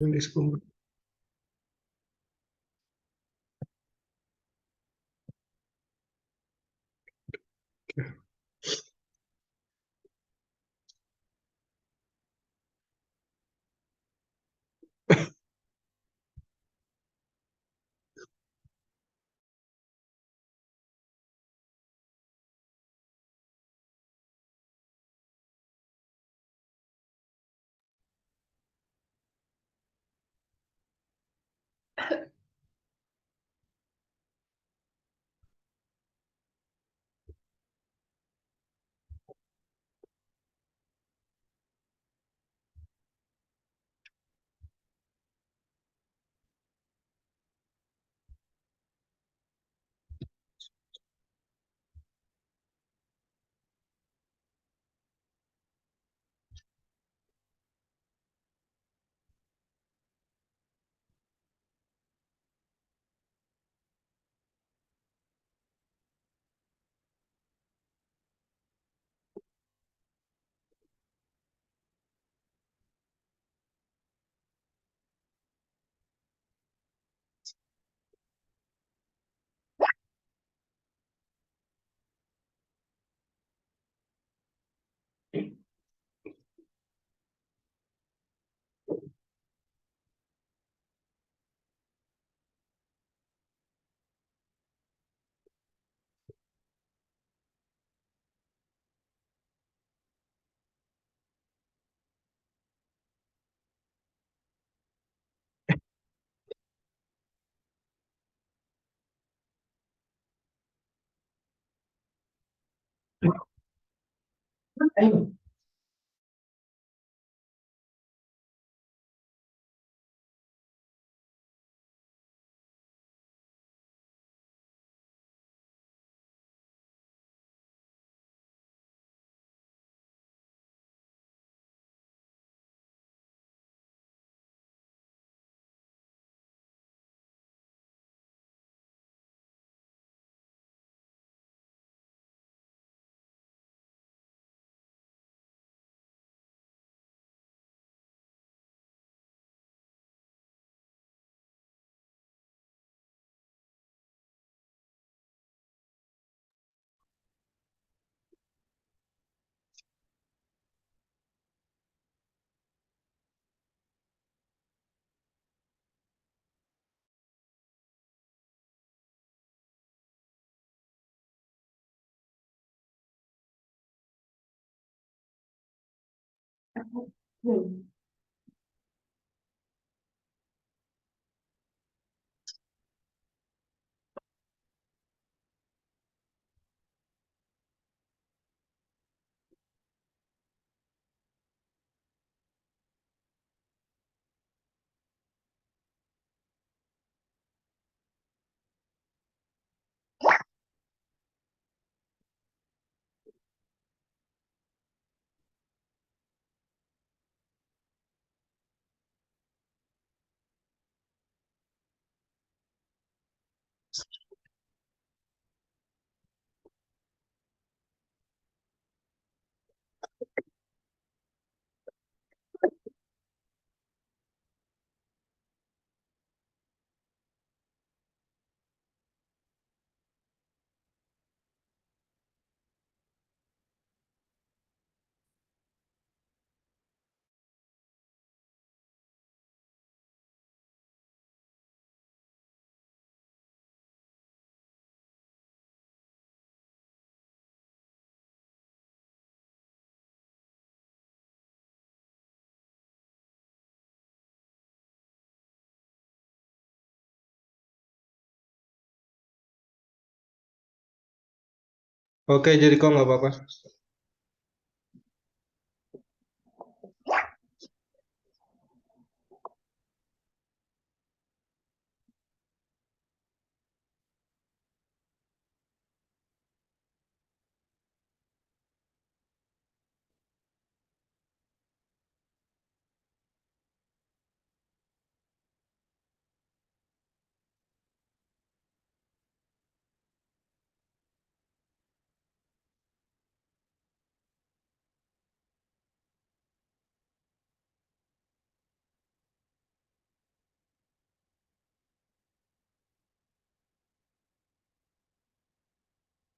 Nulis pun. Oke, jadi kok nggak apa-apa.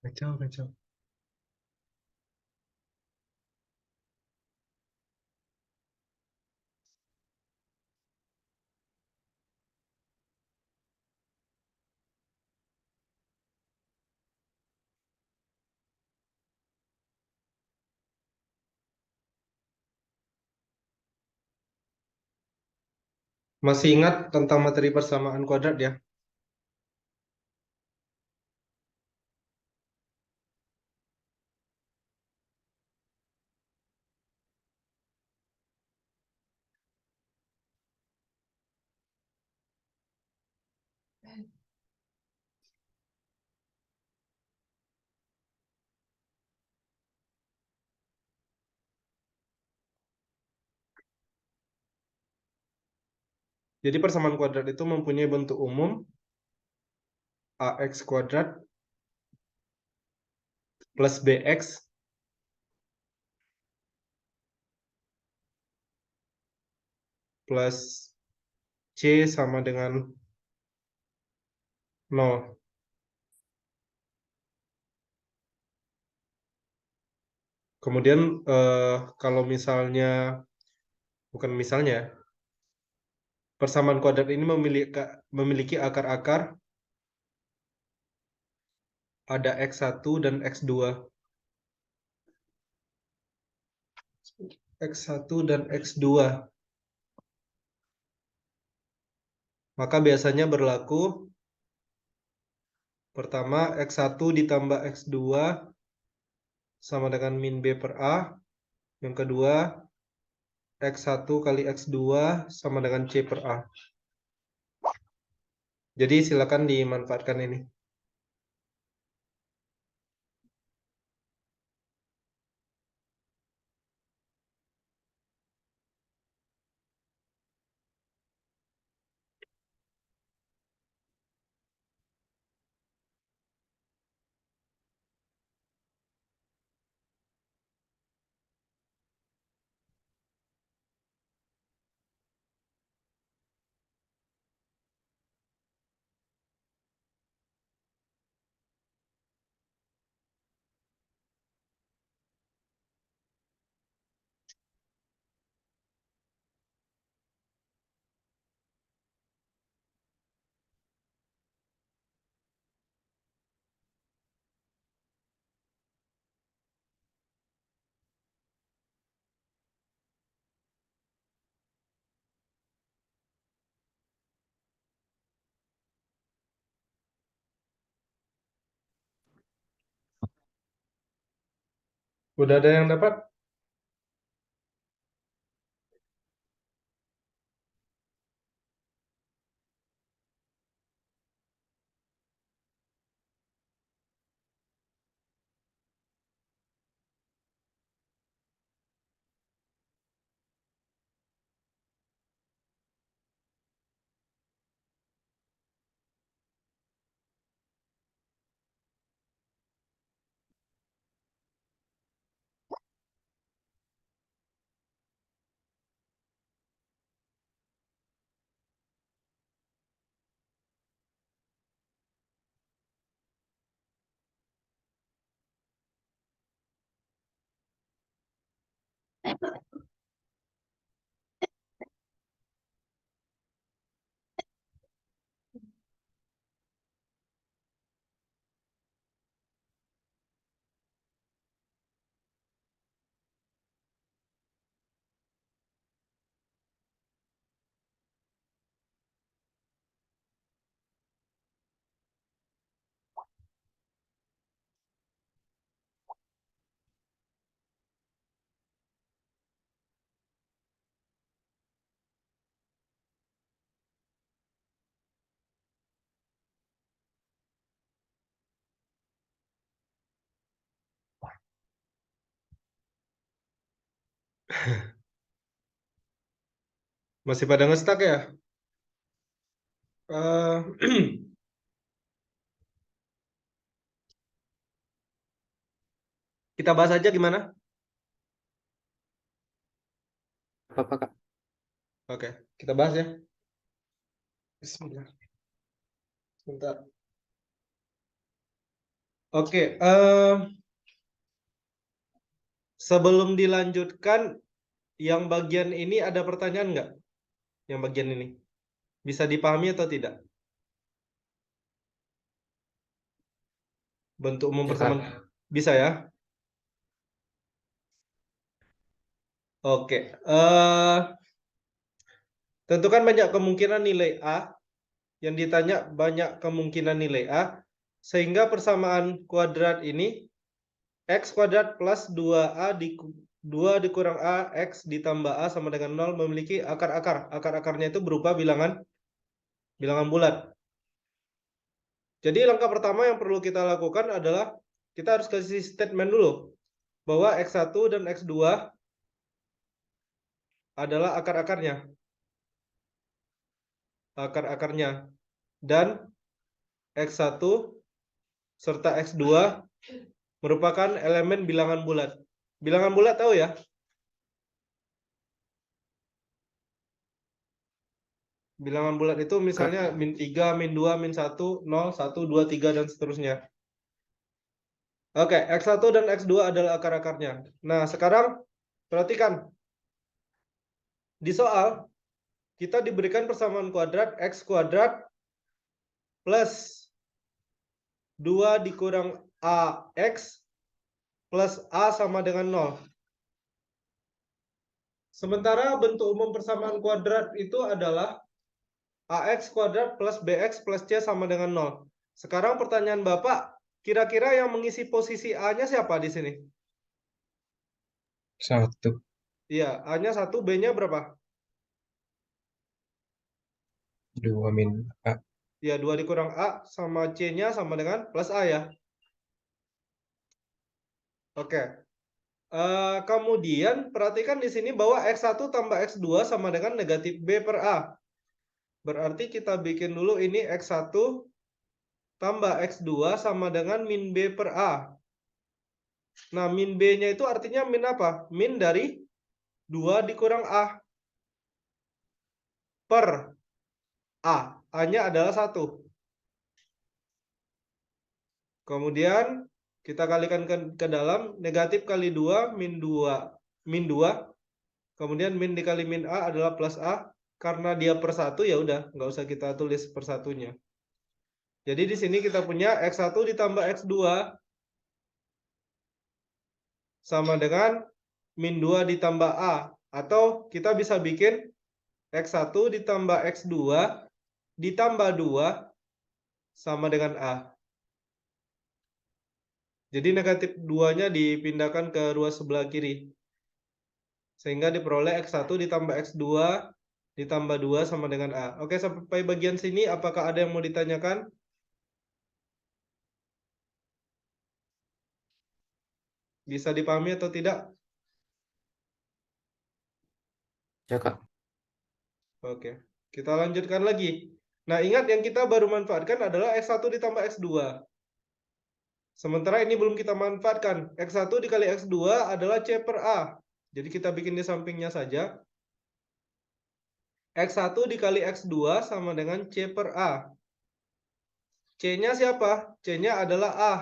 Kacau, kacau. Masih ingat tentang materi persamaan kuadrat ya? Jadi persamaan kuadrat itu mempunyai bentuk umum ax kuadrat plus bx plus c sama dengan 0. Kemudian kalau misalnya, bukan misalnya, persamaan kuadrat ini memiliki akar-akar, ada x1 dan x2. X1 dan x2. Maka biasanya berlaku pertama x1 ditambah x2 sama dengan min b per a. Yang kedua x1 kali x2 sama dengan c per a. Jadi silakan dimanfaatkan ini. Udah ada yang dapat? Masih pada ngestak ya? Eh, kita bahas aja gimana? Apa Kak? Oke, kita bahas ya. Bismillah. Sebentar. Oke, sebelum dilanjutkan, yang bagian ini ada pertanyaan nggak? Yang bagian ini bisa dipahami atau tidak? Bentuk umum Ya, persamaan Kak. bisa ya? Oke, tentukan banyak kemungkinan nilai A. Yang ditanya banyak kemungkinan nilai A, sehingga persamaan kuadrat ini X kuadrat plus 2A 2 dikurang A X ditambah A sama dengan 0 memiliki akar-akar. Akar-akarnya itu berupa bilangan bulat. Jadi langkah pertama yang perlu kita lakukan adalah kita harus kasih statement dulu bahwa X1 dan X2 adalah akar-akarnya. Akar-akarnya. Dan X1 serta X2 merupakan elemen bilangan bulat. Bilangan bulat tahu ya? Bilangan bulat itu misalnya Kak. min 3, min 2, min 1, 0, 1, 2, 3, dan seterusnya. Oke, X1 dan X2 adalah akar-akarnya. Nah, sekarang perhatikan. Di soal, kita diberikan persamaan kuadrat X kuadrat plus 2 dikurang AX plus A sama dengan 0. Sementara bentuk umum persamaan kuadrat itu adalah AX kuadrat plus BX plus C sama dengan 0. Sekarang pertanyaan Bapak, kira-kira yang mengisi posisi A-nya siapa di sini? 1. Iya, A-nya 1, B-nya berapa? 2 min A. Ya, 2 dikurang A sama C-nya sama dengan plus A ya. Oke. Kemudian perhatikan di sini bahwa X1 tambah X2 sama dengan negatif B per A. Berarti kita bikin dulu ini X1 tambah X2 sama dengan min B per A. Nah, min B-nya itu artinya min apa? Min dari 2 dikurang A per A. A-nya adalah 1. Kemudian kita kalikan ke dalam, negatif kali 2, min 2. Min 2. Kemudian min dikali min A adalah plus A. Karena dia per 1, ya udah, nggak usah kita tulis per satunya. Jadi di sini kita punya X1 ditambah X2 sama dengan min 2 ditambah A. Atau kita bisa bikin X1 ditambah X2 ditambah 2 sama dengan A. Jadi negatif 2-nya dipindahkan ke ruas sebelah kiri. Sehingga diperoleh X1 ditambah X2 ditambah 2 sama dengan A. Oke, sampai bagian sini apakah ada yang mau ditanyakan? Bisa dipahami atau tidak? Ya, Kak. Oke, kita lanjutkan lagi. Nah, ingat yang kita baru manfaatkan adalah X1 ditambah X2. Sementara ini belum kita manfaatkan. X1 dikali X2 adalah C per A. Jadi kita bikin di sampingnya saja. X1 dikali X2 sama dengan C per A. C-nya siapa? C-nya adalah A.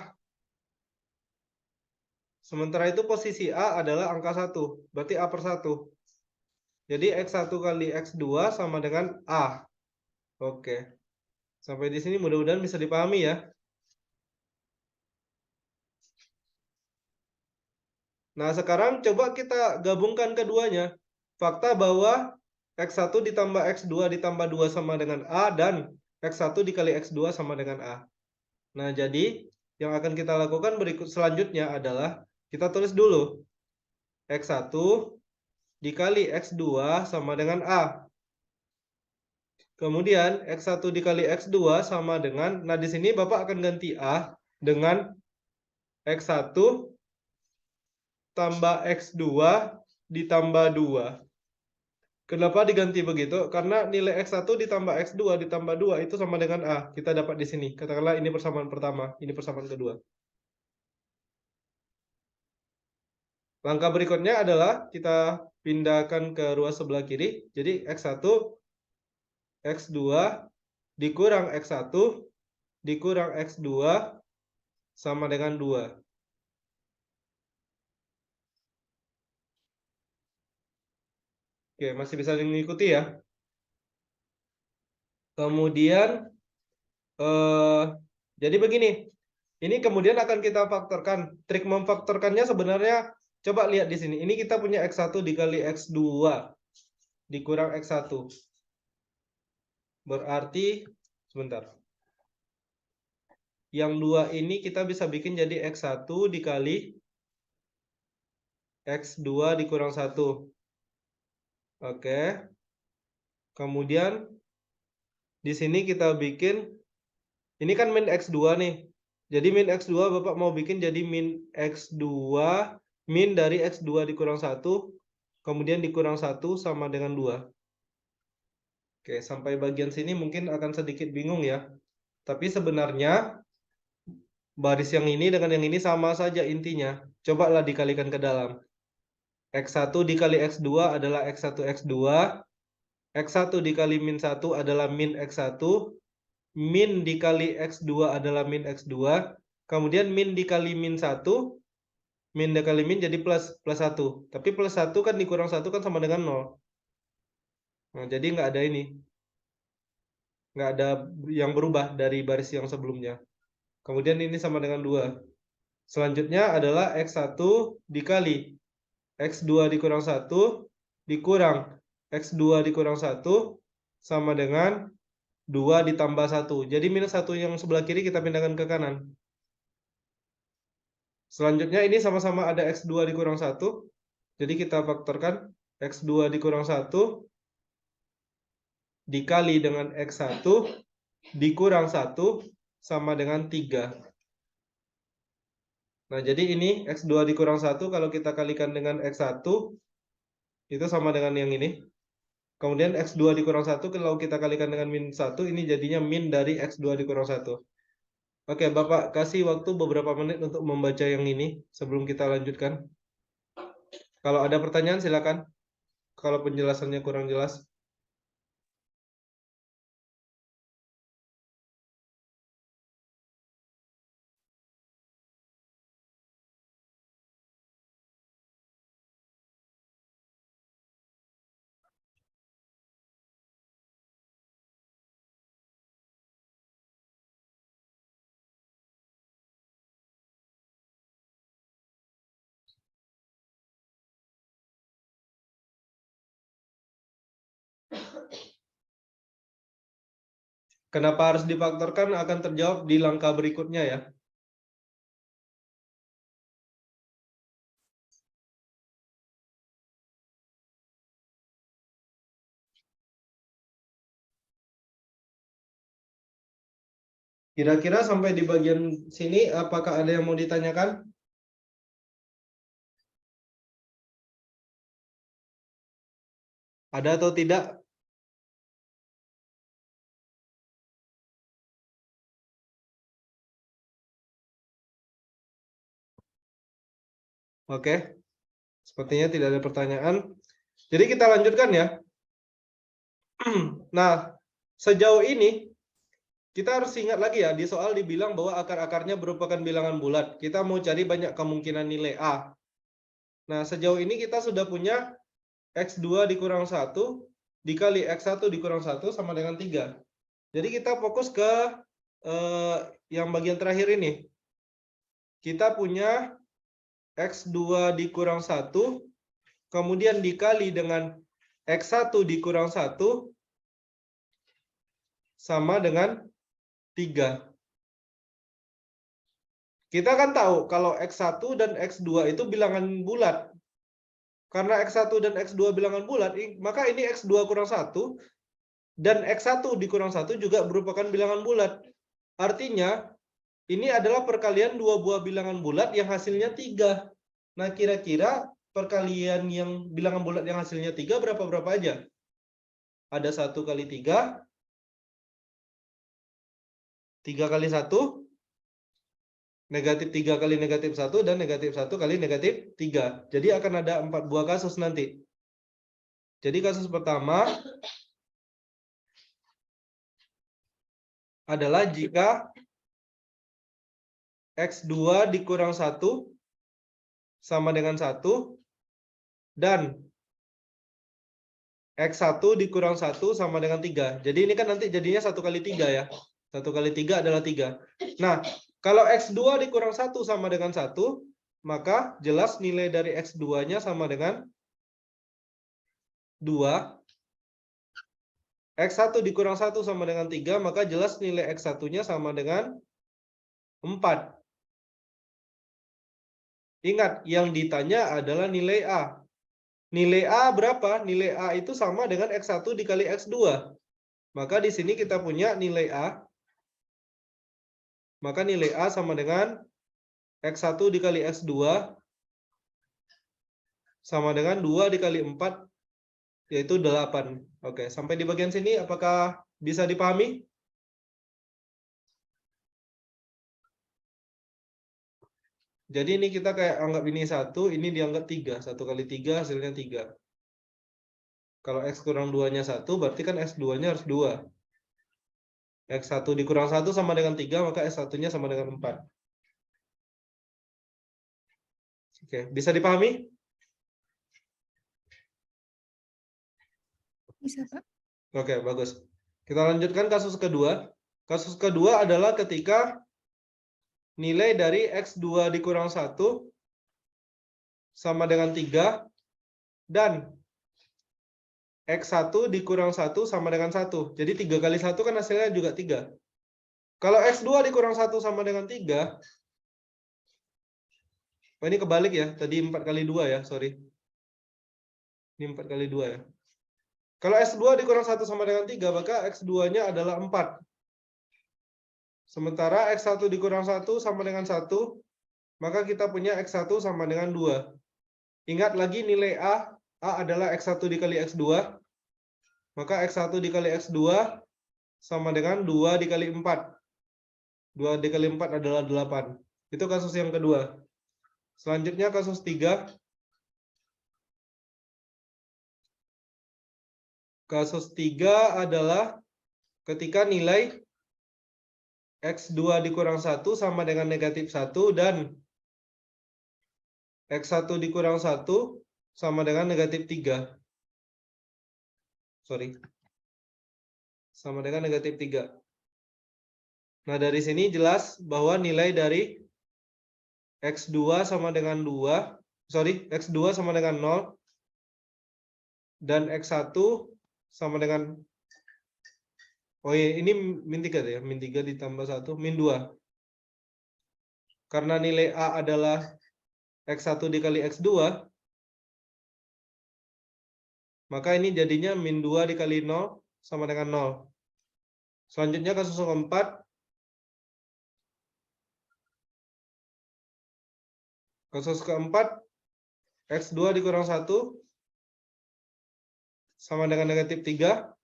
Sementara itu posisi A adalah angka 1. Berarti A per 1. Jadi X1 kali X2 sama dengan A. Oke. Sampai di sini mudah-mudahan bisa dipahami ya. Nah, sekarang coba kita gabungkan keduanya. Fakta bahwa X1 ditambah X2 ditambah 2 sama dengan A dan X1 dikali X2 sama dengan A. Nah, jadi yang akan kita lakukan berikut selanjutnya adalah kita tulis dulu X1 dikali X2 sama dengan A. Kemudian X1 dikali X2 sama dengan, nah di sini Bapak akan ganti A dengan X1 tambah X2 ditambah 2. Kenapa diganti begitu? Karena nilai X1 ditambah X2 ditambah 2 itu sama dengan A. Kita dapat di sini. Katakanlah ini persamaan pertama, ini persamaan kedua. Langkah berikutnya adalah kita pindahkan ke ruas sebelah kiri. Jadi X1, X2 dikurang X1 dikurang X2 sama dengan 2. Oke, masih bisa mengikuti ya. Kemudian, jadi begini. Ini kemudian akan kita faktorkan. Trik memfaktorkannya sebenarnya, coba lihat di sini. Ini kita punya X1 dikali X2 dikurang X1. Berarti, sebentar. Yang 2 ini kita bisa bikin jadi X1 dikali X2 dikurang 1. Oke. Kemudian, di sini kita bikin, ini kan min X2 nih. Jadi min X2 Bapak mau bikin jadi min X2, min dari X2 dikurang 1, kemudian dikurang 1 sama dengan 2. Oke, sampai bagian sini mungkin akan sedikit bingung ya. Tapi sebenarnya baris yang ini dengan yang ini sama saja intinya. Cobalah dikalikan ke dalam. X1 dikali X2 adalah X1 X2. X1 dikali min 1 adalah min X1. Min dikali X2 adalah min X2. Kemudian min dikali min 1. Min dikali min jadi plus 1. Tapi plus 1 kan dikurang 1 kan sama dengan 0. Nah, jadi nggak ada ini. Nggak ada yang berubah dari baris yang sebelumnya. Kemudian ini sama dengan 2. Selanjutnya adalah X1 dikali X2 dikurang 1 dikurang X2 dikurang 1 sama dengan 2 ditambah 1. Jadi minus 1 yang sebelah kiri kita pindahkan ke kanan. Selanjutnya ini sama-sama ada X2 dikurang 1. Jadi kita faktorkan X2 dikurang 1 dikali dengan X1 dikurang 1 sama dengan 3. Nah, jadi ini X2 dikurang 1 kalau kita kalikan dengan X1 itu sama dengan yang ini. Kemudian X2 dikurang 1 kalau kita kalikan dengan min 1 ini jadinya min dari X2 dikurang 1. Oke, Bapak kasih waktu beberapa menit untuk membaca yang ini sebelum kita lanjutkan. Kalau ada pertanyaan silakan. Kalau penjelasannya kurang jelas. Kenapa harus difaktorkan akan terjawab di langkah berikutnya ya. Kira-kira sampai di bagian sini apakah ada yang mau ditanyakan? Ada atau tidak? Oke. Sepertinya tidak ada pertanyaan. Jadi kita lanjutkan ya. Nah, sejauh ini kita harus ingat lagi ya, di soal dibilang bahwa akar-akarnya merupakan bilangan bulat. Kita mau cari banyak kemungkinan nilai A. Nah, sejauh ini kita sudah punya X2 dikurang 1 dikali X1 dikurang 1 sama dengan 3. Jadi kita fokus ke yang bagian terakhir ini. Kita punya X2 dikurang 1, kemudian dikali dengan X1 dikurang 1, sama dengan 3. Kita kan tahu kalau X1 dan X2 itu bilangan bulat. Karena X1 dan X2 bilangan bulat, maka ini X2 kurang 1 dan X1 dikurang 1 juga merupakan bilangan bulat. Artinya, ini adalah perkalian dua buah bilangan bulat yang hasilnya 3. Nah, kira-kira perkalian yang bilangan bulat yang hasilnya 3 berapa aja? Ada 1 kali 3, 3 kali 1, negatif 3 kali negatif 1, dan negatif 1 kali negatif 3. Jadi akan ada 4 buah kasus nanti. Jadi kasus pertama adalah jika X2 dikurang 1 sama dengan 1. Dan X1 dikurang 1 sama dengan 3. Jadi ini kan nanti jadinya 1 kali 3 ya. 1 kali 3 adalah 3. Nah, kalau X2 dikurang 1 sama dengan 1, maka jelas nilai dari X2-nya sama dengan 2. X1 dikurang 1 sama dengan 3, maka jelas nilai X1-nya sama dengan 4. Ingat, yang ditanya adalah nilai A. Nilai A berapa? Nilai A itu sama dengan X1 dikali X2. Maka di sini kita punya nilai A. Maka nilai A sama dengan X1 dikali X2 sama dengan 2 dikali 4, yaitu 8. Oke, sampai di bagian sini apakah bisa dipahami? Jadi ini kita kayak anggap ini 1, ini dianggap 3. 1 kali 3 hasilnya 3. Kalau X kurang 2-nya 1, berarti kan X2-nya harus 2. X1 dikurang 1 sama dengan 3, maka X1-nya sama dengan 4. Oke, bisa dipahami? Bisa, Pak. Oke, bagus. Kita lanjutkan kasus kedua. Kasus kedua adalah ketika nilai dari X2 dikurang 1 sama dengan 3 dan X1 dikurang 1 sama dengan 1. Jadi 3 kali 1 kan hasilnya juga 3. Kalau X2 dikurang 1 sama dengan 3, oh ini kebalik ya, tadi 4 kali 2 ya, sorry. Ini 4 kali 2 ya. Kalau X2 dikurang 1 sama dengan 3, maka X2-nya adalah 4. Sementara X1 dikurang 1 sama dengan 1, maka kita punya X1 sama dengan 2. Ingat lagi nilai A adalah X1 dikali X2, maka X1 dikali X2 sama dengan 2 dikali 4. 2 dikali 4 adalah 8. Itu kasus yang kedua. Selanjutnya kasus 3. Kasus 3 adalah ketika nilai X2 dikurang 1 sama dengan negatif 1 dan X1 dikurang 1 sama dengan negatif 3. Sorry. Sama dengan negatif 3. Nah, dari sini jelas bahwa nilai dari X2 sama dengan 2, sorry, X2 sama dengan 0, dan X1 sama dengan, oh iya, ini min 3 ya, min 3 ditambah 1, min 2. Karena nilai A adalah X1 dikali X2, maka ini jadinya min 2 dikali 0 sama dengan 0. Selanjutnya kasus keempat. Kasus keempat, X2 dikurang 1 sama dengan negatif 3,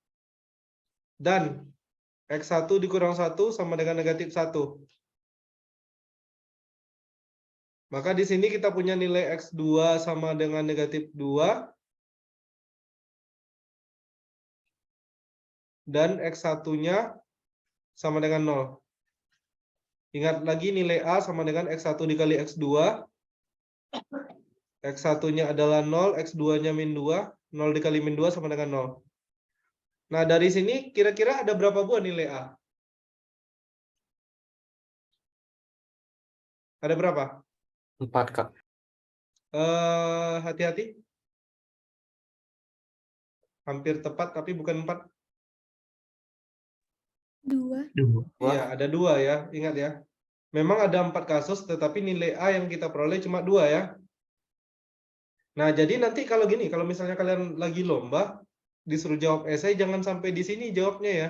dan X1 dikurang 1 sama dengan negatif 1. Maka di sini kita punya nilai X2 sama dengan negatif 2, dan X1-nya sama dengan 0. Ingat lagi nilai A sama dengan X1 dikali X2. X1-nya adalah 0, X2-nya min 2. 0 dikali min 2 sama dengan 0. Nah, dari sini kira-kira ada berapa buah nilai A? Ada berapa? 4, Kak. Hati-hati. Hampir tepat, tapi bukan 4. 2. 2. Iya, ada 2 ya. Ingat ya. Memang ada 4 kasus, tetapi nilai A yang kita peroleh cuma 2 ya. Nah, jadi nanti kalau gini, kalau misalnya kalian lagi lomba, disuruh jawab esai, jangan sampai di sini jawabnya ya.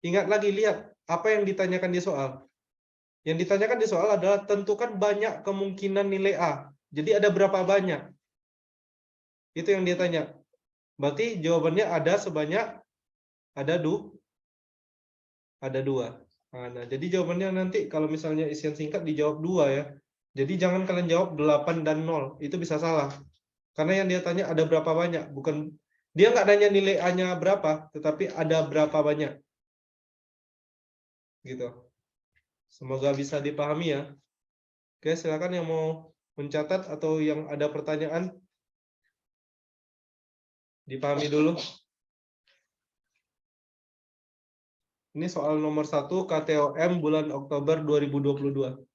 Ingat lagi, lihat apa yang ditanyakan di soal. Yang ditanyakan di soal adalah tentukan banyak kemungkinan nilai A. Jadi ada berapa banyak? Itu yang dia tanya. Berarti jawabannya ada sebanyak, ada 2. Nah, jadi jawabannya nanti kalau misalnya isian singkat dijawab 2 ya. Jadi jangan kalian jawab 8 dan 0. Itu bisa salah. Karena yang dia tanya ada berapa banyak. Bukan, dia nggak nanya nilai A-nya berapa, tetapi ada berapa banyak. Gitu. Semoga bisa dipahami ya. Oke, silakan yang mau mencatat atau yang ada pertanyaan. Dipahami dulu. Ini soal nomor 1 KTOM bulan Oktober 2022.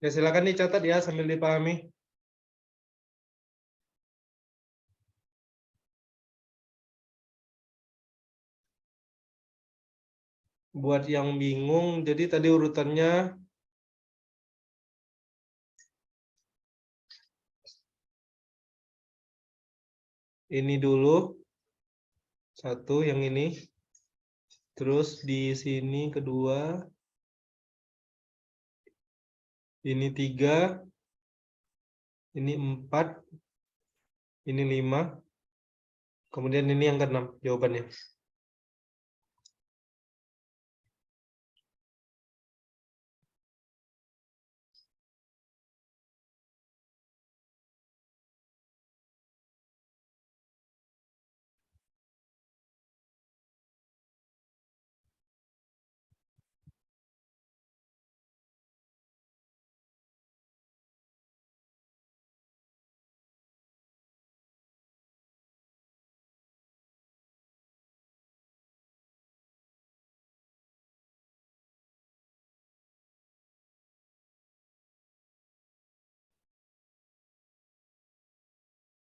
Ya, silakan dicatat ya sambil dipahami. Buat yang bingung, jadi tadi urutannya ini dulu. Satu, yang ini. Terus di sini kedua. Ini 3. Ini 4. Ini 5. Kemudian ini yang ke-6 jawabannya.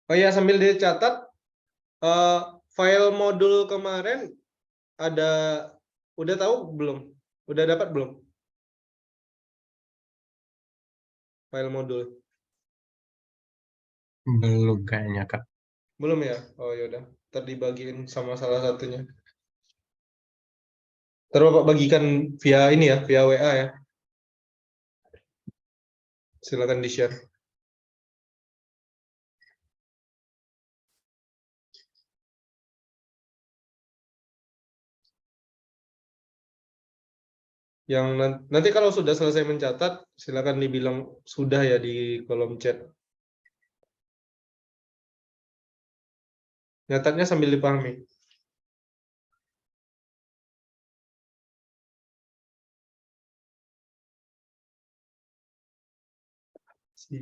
Oh ya, sambil dicatat, eh, file modul kemarin ada, udah tahu belum? Udah dapat belum? File modul. Belum kayaknya, Kak. Belum ya? Oh yaudah, ntar dibagiin sama salah satunya. Ntar Bapak bagikan via ini ya, via WA ya. Silakan di-share. Yang nanti kalau sudah selesai mencatat, silakan dibilang sudah ya di kolom chat. Nyatatnya sambil dipahami. Si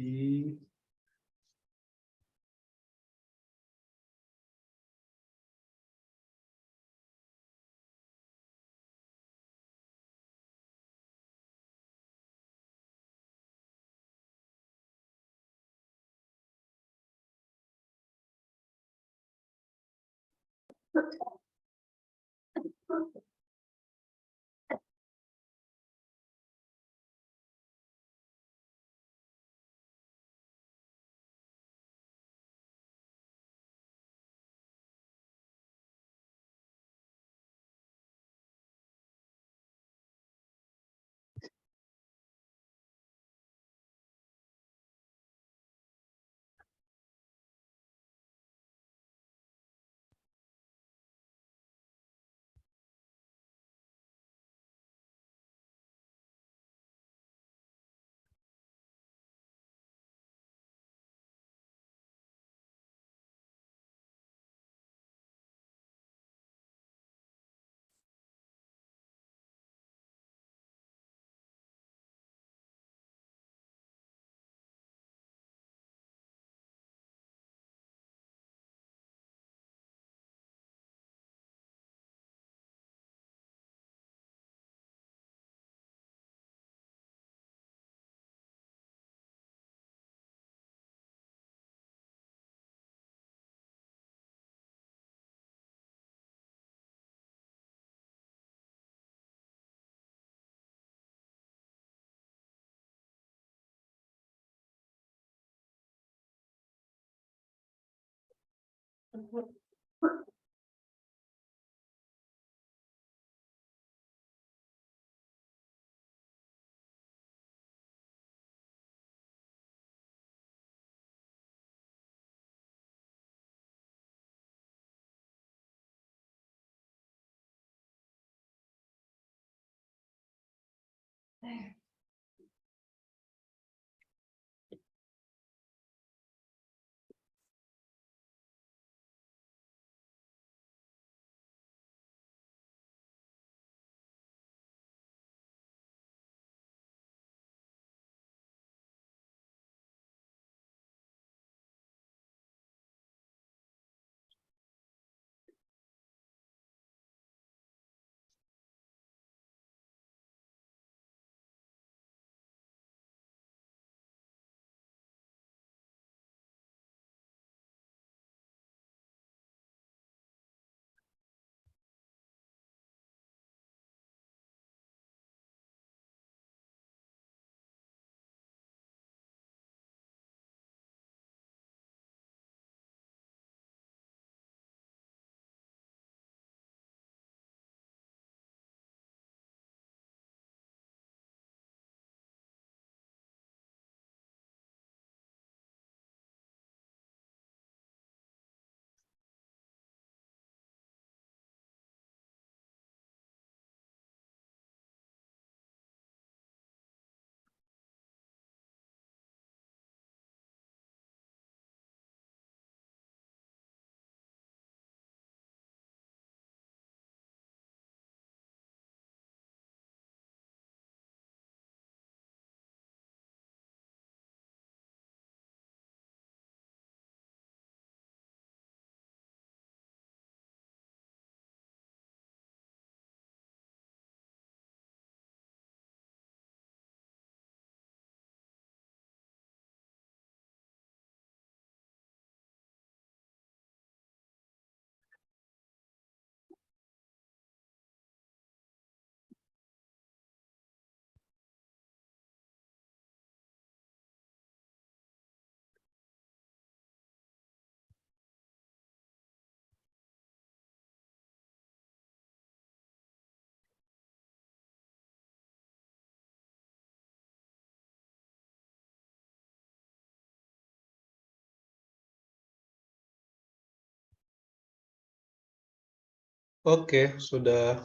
Oke, sudah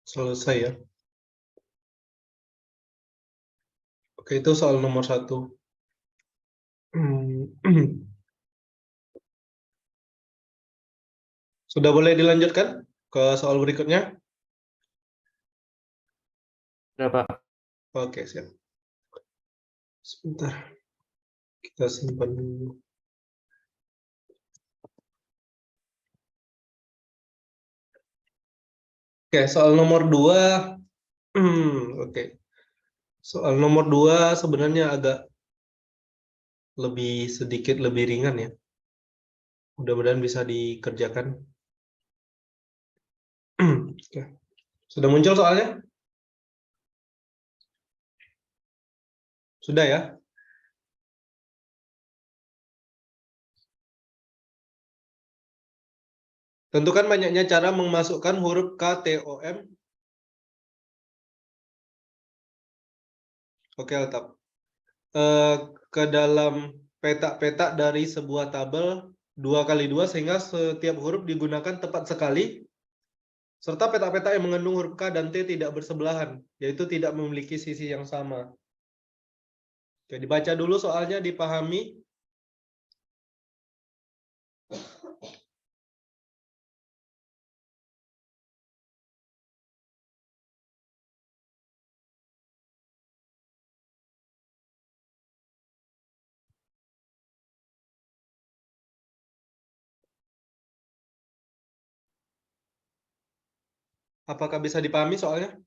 selesai ya. Oke, itu soal nomor 1. Sudah boleh dilanjutkan ke soal berikutnya? Udah, Pak. Oke, siap. Sebentar. Kita simpan dulu. Oke, soal nomor 2. Oke. Soal nomor 2 sebenarnya agak sedikit lebih ringan ya. Mudah-mudahan bisa dikerjakan. Oke. Sudah muncul soalnya? Sudah ya? Tentukan banyaknya cara memasukkan huruf KTOM. Oke, tetap. Ke dalam petak-petak dari sebuah tabel 2x2 sehingga setiap huruf digunakan tepat sekali, serta petak-petak yang mengandung huruf K dan T tidak bersebelahan, yaitu tidak memiliki sisi yang sama. Oke, dibaca dulu soalnya, dipahami. Apakah bisa dipahami soalnya?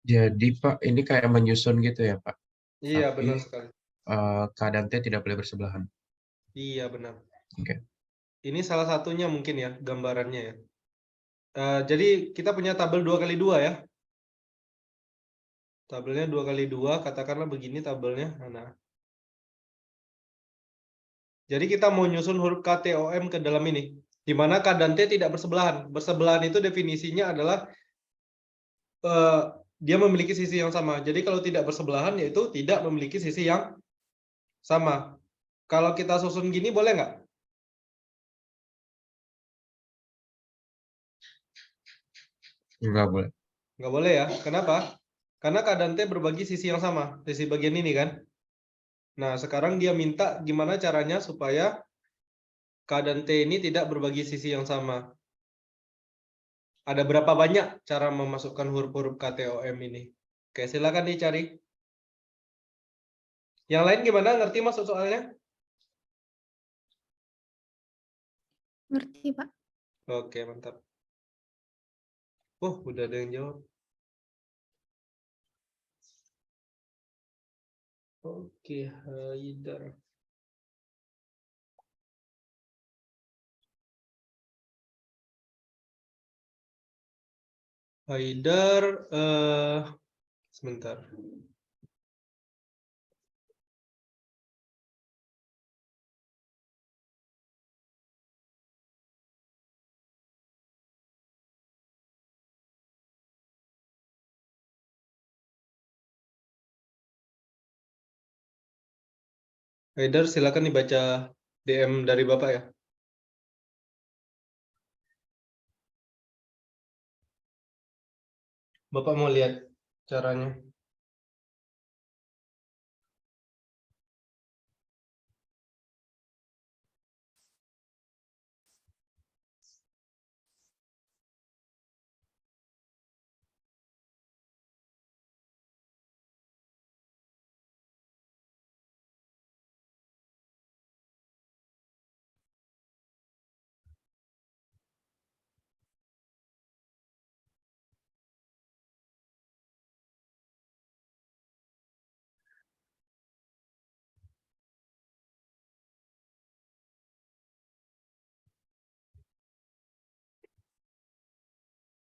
Jadi, Pak, ini kayak menyusun gitu ya, Pak. Iya, Tapi benar sekali. keadaan T tidak boleh bersebelahan. Iya, benar. Oke. Ini salah satunya mungkin ya, gambarannya ya. Jadi kita punya tabel 2x2 ya. Tabelnya 2x2, katakanlah begini tabelnya. Nah, Jadi kita mau nyusun huruf K, T, O, M ke dalam ini. Di mana K dan T tidak bersebelahan. Bersebelahan itu definisinya adalah dia memiliki sisi yang sama. Jadi kalau tidak bersebelahan yaitu tidak memiliki sisi yang sama. Kalau kita susun gini boleh nggak? Nggak boleh. Nggak boleh ya. Kenapa? Karena K dan T berbagi sisi yang sama. Sisi bagian ini kan. Nah, sekarang dia minta gimana caranya supaya K dan T ini tidak berbagi sisi yang sama. Ada berapa banyak cara memasukkan huruf-huruf K, T, O, M ini? Oke, silakan dicari. Yang lain gimana? Ngerti maksud soalnya? Ngerti, Pak. Oke, mantap. Oh, udah ada yang jawab. Oke, Haidar. Haidar, sebentar. Haidar, silakan dibaca DM dari Bapak ya. Bapak mau lihat caranya.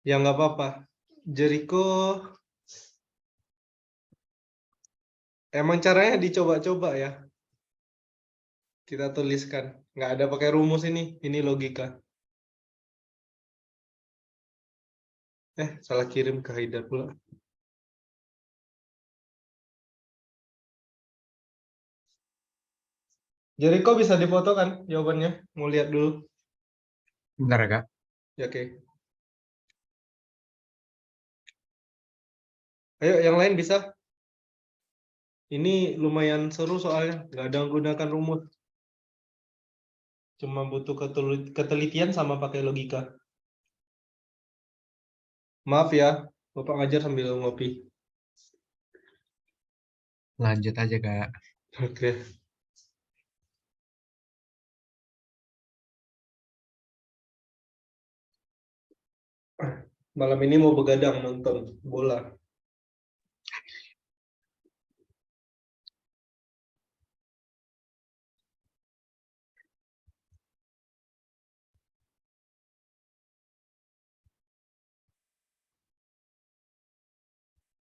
Ya nggak apa-apa. Jericho, emang caranya dicoba-coba ya. Kita tuliskan. Nggak ada pakai rumus ini logika. Salah kirim ke Haidar pula. Jericho bisa difoto kan jawabannya? Mau lihat dulu. Bentar ya, Kak. Ya, oke. Ayo, yang lain bisa. Ini lumayan seru soalnya. Nggak ada menggunakan rumus. Cuma butuh ketelitian sama pakai logika. Maaf ya, Bapak ngajar sambil ngopi. Lanjut aja, Kak. Oke. Malam ini mau begadang nonton bola.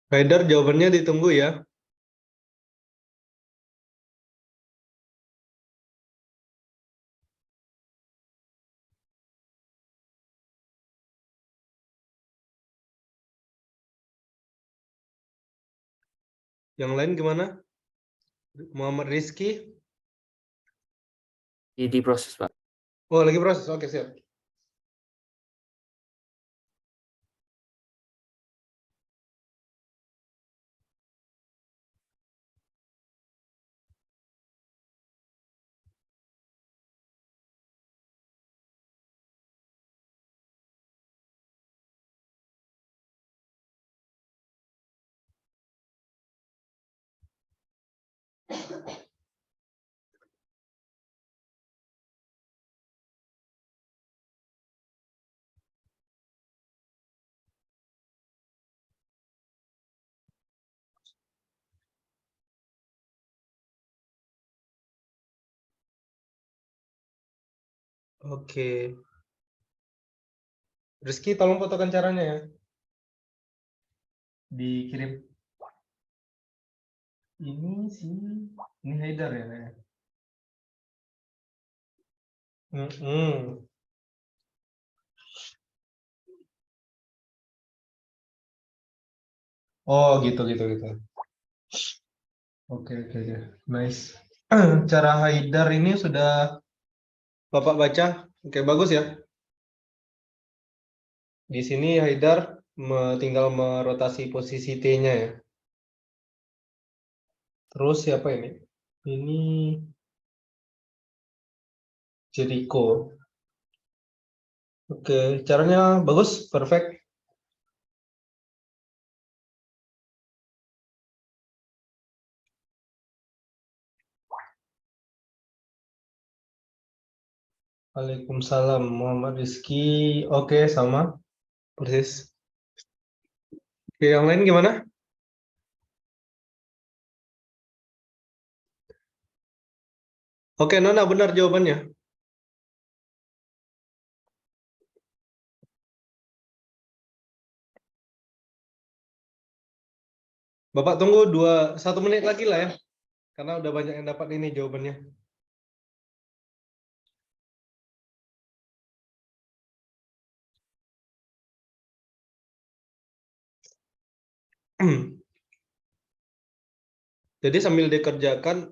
Haidar, jawabannya ditunggu ya. Yang lain gimana? Muhammad Rizky? Di proses, Pak. Oh, lagi proses. Oke, siap. Oke. Rizky, tolong fotokan caranya ya. Dikirim. Ini sih, ini Haidar ya. Mm-mm. Oh, gitu. Oke. Nice. Cara Haidar ini sudah Bapak baca. Oke, bagus ya. Di sini Haidar tinggal merotasi posisi T-nya ya. Terus siapa ini? Ini Jericho. Oke, caranya bagus, perfect. Waalaikumsalam, Muhammad Rizky. Oke, sama. Persis. Oke, yang lain gimana? Oke, Nona, benar jawabannya. Bapak tunggu 1 menit lagi lah ya. Karena udah banyak yang dapat ini jawabannya. Jadi sambil dikerjakan,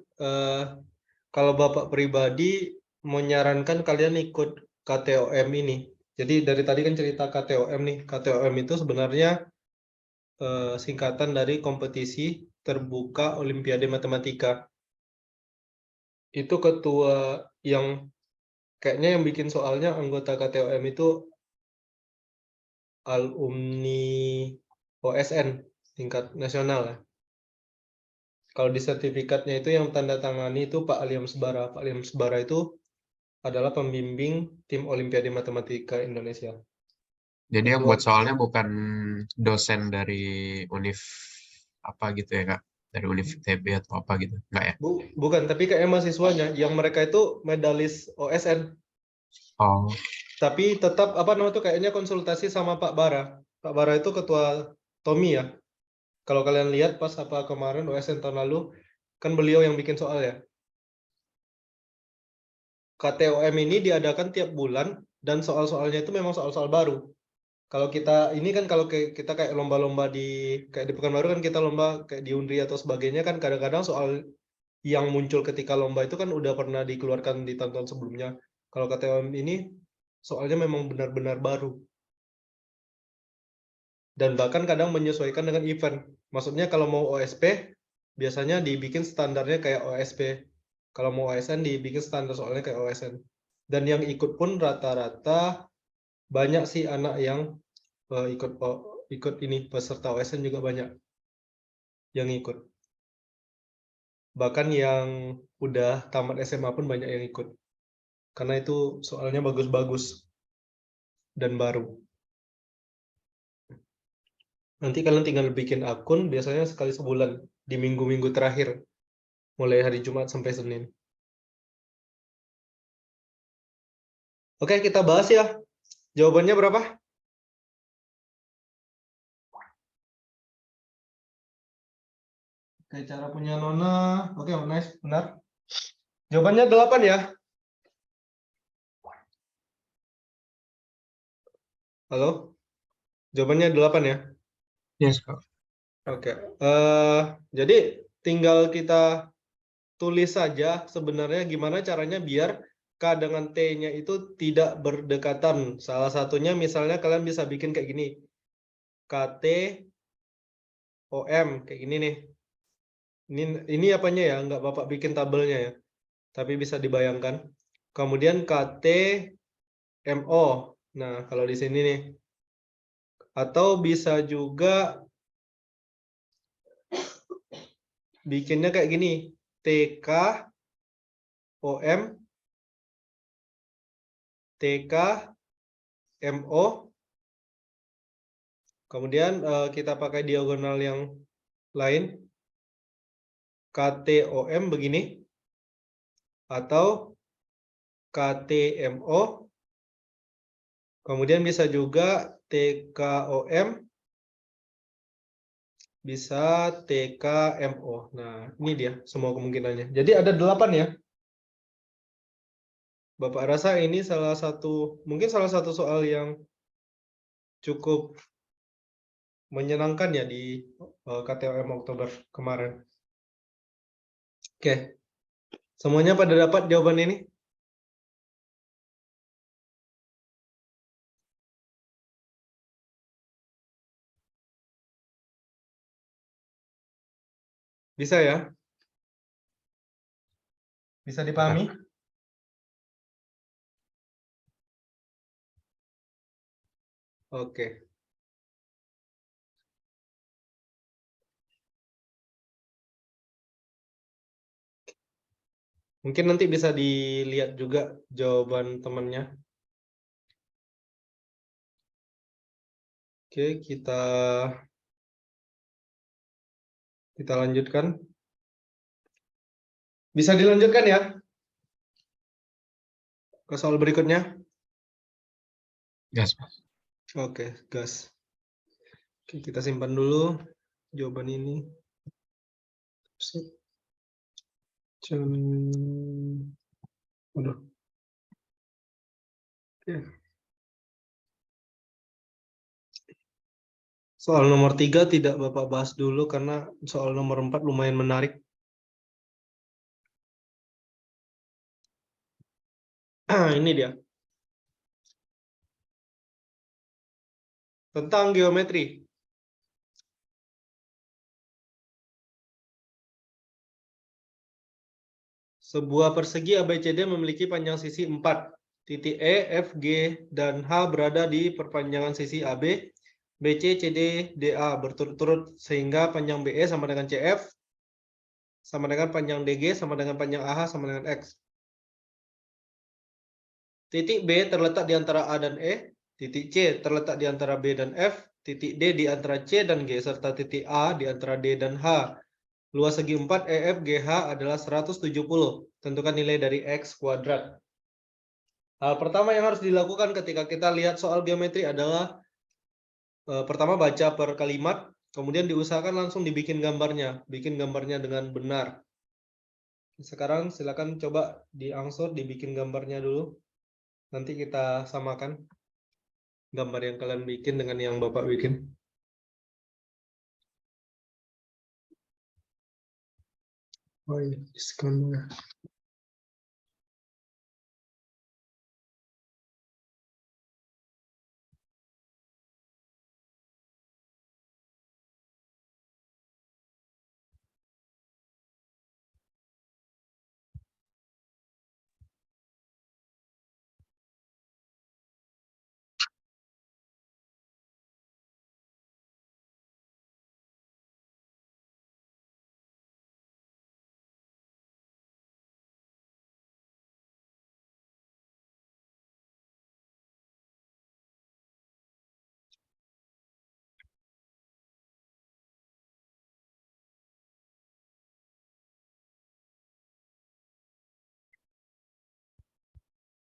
kalau Bapak pribadi menyarankan kalian ikut KTOM ini. Jadi dari tadi kan cerita KTOM nih. KTOM itu sebenarnya singkatan dari kompetisi terbuka Olimpiade Matematika. Itu ketua yang kayaknya yang bikin soalnya anggota KTOM itu alumni OSN tingkat nasional ya. Kalau di sertifikatnya itu yang tanda tangani itu Pak Aliam Sebara. Pak Aliam Sebara itu adalah pembimbing tim Olimpiade Matematika Indonesia. Jadi yang Ketua. buat soalnya bukan dosen dari univ apa gitu ya Kak? Dari univ ITB atau apa gitu? Enggak ya? Bukan, tapi kayaknya mahasiswanya yang mereka itu medalis OSN. Oh, Tapi tetap apa namanya tuh kayaknya konsultasi sama Pak Bara. Pak Bara itu ketua Tommy ya. Kalau kalian lihat pas apa kemarin OSN tahun lalu, kan beliau yang bikin soal ya. KTOM ini diadakan tiap bulan dan soal-soalnya itu memang soal-soal baru. Kalau kita ini kan kalau kita kayak lomba-lomba kayak di Pekanbaru kan kita lomba kayak di Undri atau sebagainya kan kadang-kadang soal yang muncul ketika lomba itu kan udah pernah dikeluarkan di tahun-tahun sebelumnya. Kalau KTOM ini soalnya memang benar-benar baru. Dan bahkan kadang menyesuaikan dengan event. Maksudnya kalau mau OSP, biasanya dibikin standarnya kayak OSP. Kalau mau OSN, dibikin standar soalnya kayak OSN. Dan yang ikut pun rata-rata banyak sih anak yang ikut ini, peserta OSN juga banyak yang ikut. Bahkan yang udah tamat SMA pun banyak yang ikut. Karena itu soalnya bagus-bagus dan baru. Nanti kalian tinggal bikin akun, biasanya sekali sebulan, di minggu-minggu terakhir. Mulai hari Jumat sampai Senin. Oke, kita bahas ya. Jawabannya berapa? Oke, cara punya Nona. Oke, nice, benar. Jawabannya 8 ya. Halo? Jawabannya 8 ya. yes Kak. Oke. Jadi tinggal kita tulis saja sebenarnya gimana caranya biar K dengan T-nya itu tidak berdekatan. Salah satunya misalnya kalian bisa bikin kayak gini. KT OM kayak gini nih. Ini apanya ya? Nggak Bapak bikin tabelnya ya. Tapi bisa dibayangkan. Kemudian KT MO. Nah, kalau di sini nih. Atau bisa juga bikinnya kayak gini. TK OM TK MO. Kemudian kita pakai diagonal yang lain. KTOM begini. Atau KTMO. Kemudian bisa juga TKOM. Bisa TKMO. Nah, ini dia semua kemungkinannya. Jadi ada 8 ya. Bapak rasa ini mungkin salah satu soal yang cukup menyenangkan ya di KTOM Oktober kemarin. Oke, semuanya pada dapat jawaban ini? Bisa ya? Bisa dipahami? Oke. Mungkin nanti bisa dilihat juga jawaban temannya. Oke, kita lanjutkan. Bisa dilanjutkan ya ke soal berikutnya. Gas, Mas. Oke, gas. Oke, kita simpan dulu jawaban ini. Waduh. Oke. Soal nomor 3 tidak Bapak bahas dulu karena soal nomor 4 lumayan menarik. Ini dia. Tentang geometri. Sebuah persegi ABCD memiliki panjang sisi 4. Titik E, F, G, dan H berada di perpanjangan sisi AB, BC, CD, DA berturut-turut sehingga panjang BE sama dengan CF, sama dengan panjang DG, sama dengan panjang AH, sama dengan X. Titik B terletak di antara A dan E, titik C terletak di antara B dan F, titik D di antara C dan G, serta titik A di antara D dan H. Luas segi 4 EFGH adalah 170. Tentukan nilai dari X kuadrat. Hal pertama yang harus dilakukan ketika kita lihat soal geometri adalah pertama baca per kalimat, kemudian diusahakan langsung dibikin gambarnya. Bikin gambarnya dengan benar. Sekarang silakan coba diangsur, dibikin gambarnya dulu. Nanti kita samakan gambar yang kalian bikin dengan yang Bapak bikin. Oh iya, diskon ya.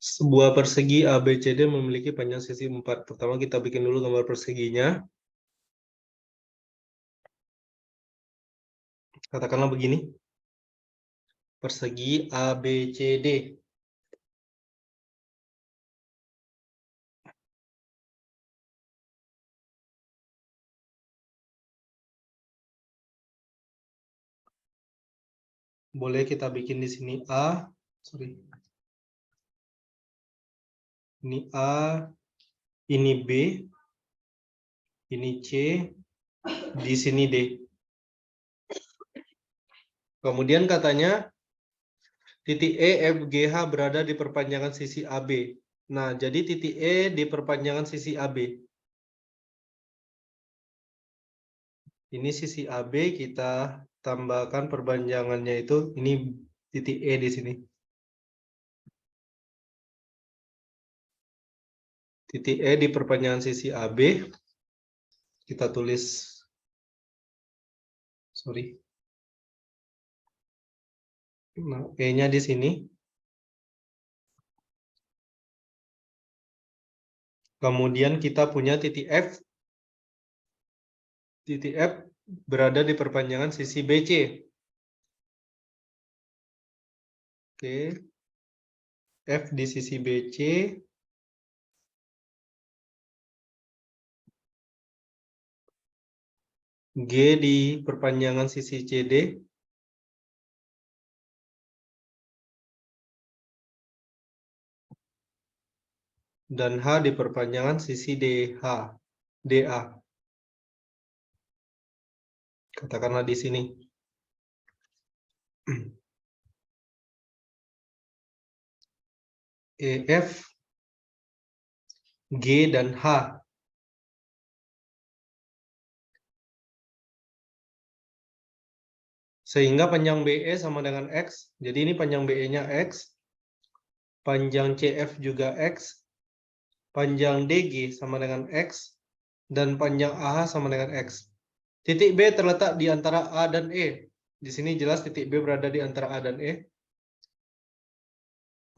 Sebuah persegi ABCD memiliki panjang sisi 4. Pertama kita bikin dulu gambar perseginya. Katakanlah begini. Persegi ABCD. Boleh kita bikin di sini A. Sorry. Ini A. Ini B. Ini C. Di sini D. Kemudian katanya titik E, F, G, H berada di perpanjangan sisi AB. Nah, jadi titik E di perpanjangan sisi AB. Ini sisi AB, kita tambahkan perpanjangannya itu, ini titik E di sini. Titik E di perpanjangan sisi AB, kita tulis, sorry. Nah, E-nya di sini. Kemudian kita punya titik F. Titik F berada di perpanjangan sisi BC. Oke. F di sisi BC. G di perpanjangan sisi CD. Dan H di perpanjangan sisi DA. Katakanlah di sini. EF, G, dan H. Sehingga panjang BE sama dengan X. Jadi ini panjang BE-nya X. Panjang CF juga X. Panjang DG sama dengan X. Dan panjang AH sama dengan X. Titik B terletak di antara A dan E. Di sini jelas titik B berada di antara A dan E.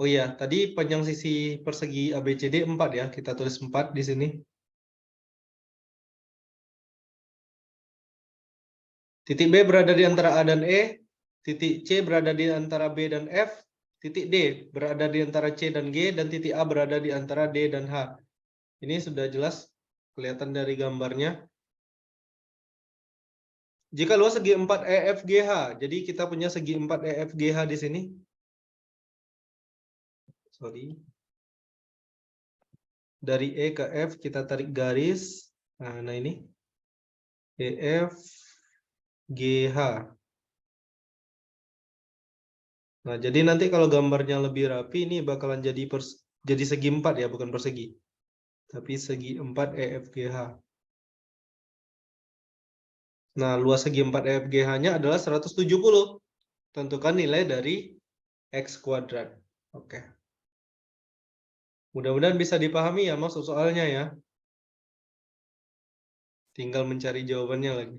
Oh iya, tadi panjang sisi persegi ABCD 4 ya. Kita tulis 4 di sini. Titik B berada di antara A dan E. Titik C berada di antara B dan F. Titik D berada di antara C dan G. Dan titik A berada di antara D dan H. Ini sudah jelas kelihatan dari gambarnya. Jika luas segi 4 EFGH, jadi kita punya segi 4 EFGH di sini. Sorry. Dari E ke F kita tarik garis. Nah ini. EFGH. Nah, jadi nanti kalau gambarnya lebih rapi, ini bakalan jadi segi 4 ya, bukan persegi. Tapi segi 4 EFGH. Nah, luas segi 4 EFGH-nya adalah 170. Tentukan nilai dari X kuadrat. Oke. Mudah-mudahan bisa dipahami ya maksud soalnya ya. Tinggal mencari jawabannya lagi.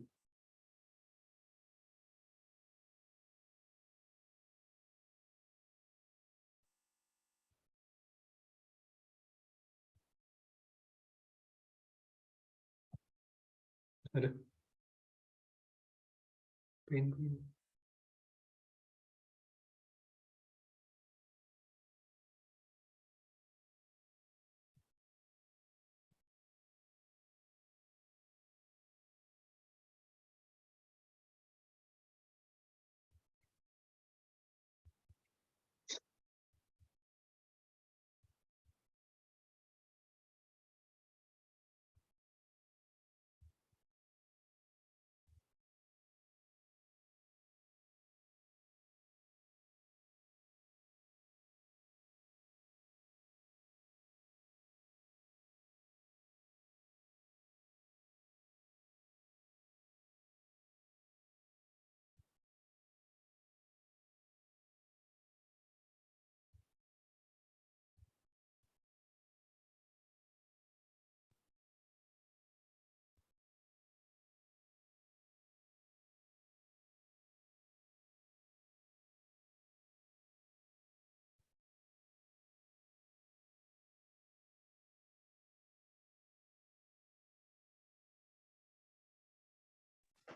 Aduh. Penguin.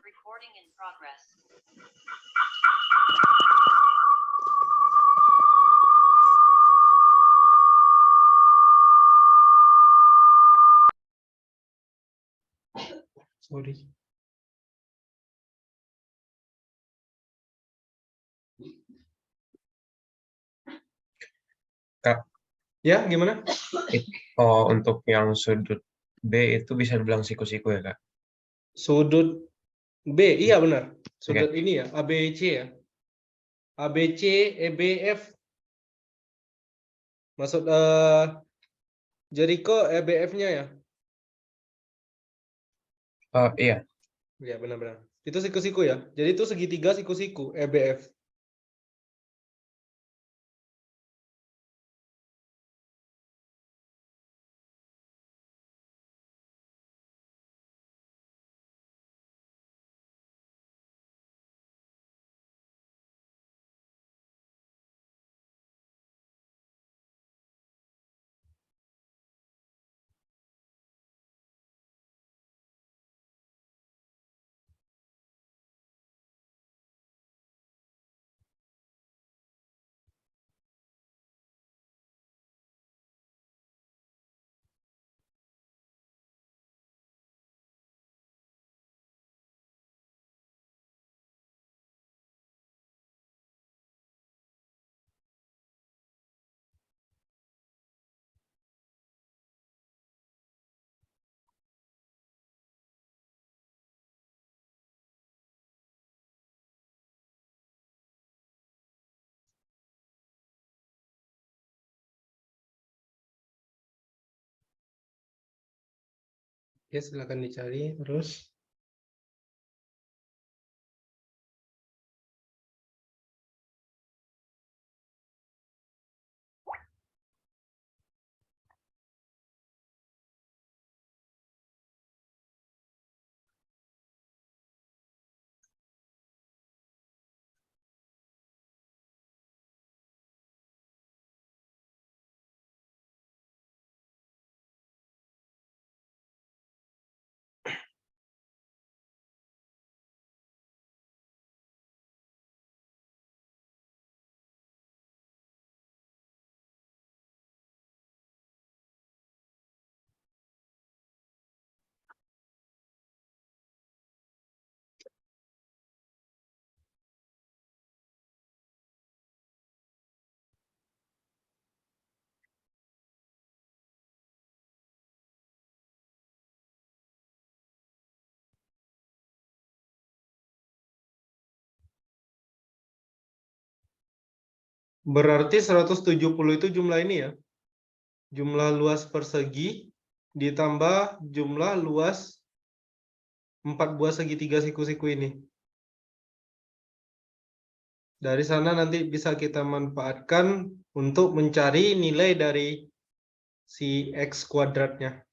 Recording in progress. Sorry. Kak, Ya, gimana? oh untuk yang sudut B itu bisa dibilang siku-siku ya, Kak? Sudut B, iya benar. Sudut Oke. ini ya, ABC ya. ABC, EBF. Maksud Jericho EBF-nya ya? Iya. Iya, benar-benar. Itu siku-siku ya. Jadi itu segitiga siku-siku, EBF. Ya, silakan dicari terus. Berarti 170 itu jumlah ini ya. Jumlah luas persegi ditambah jumlah luas 4 buah segitiga siku-siku ini. Dari sana nanti bisa kita manfaatkan untuk mencari nilai dari si X kuadratnya.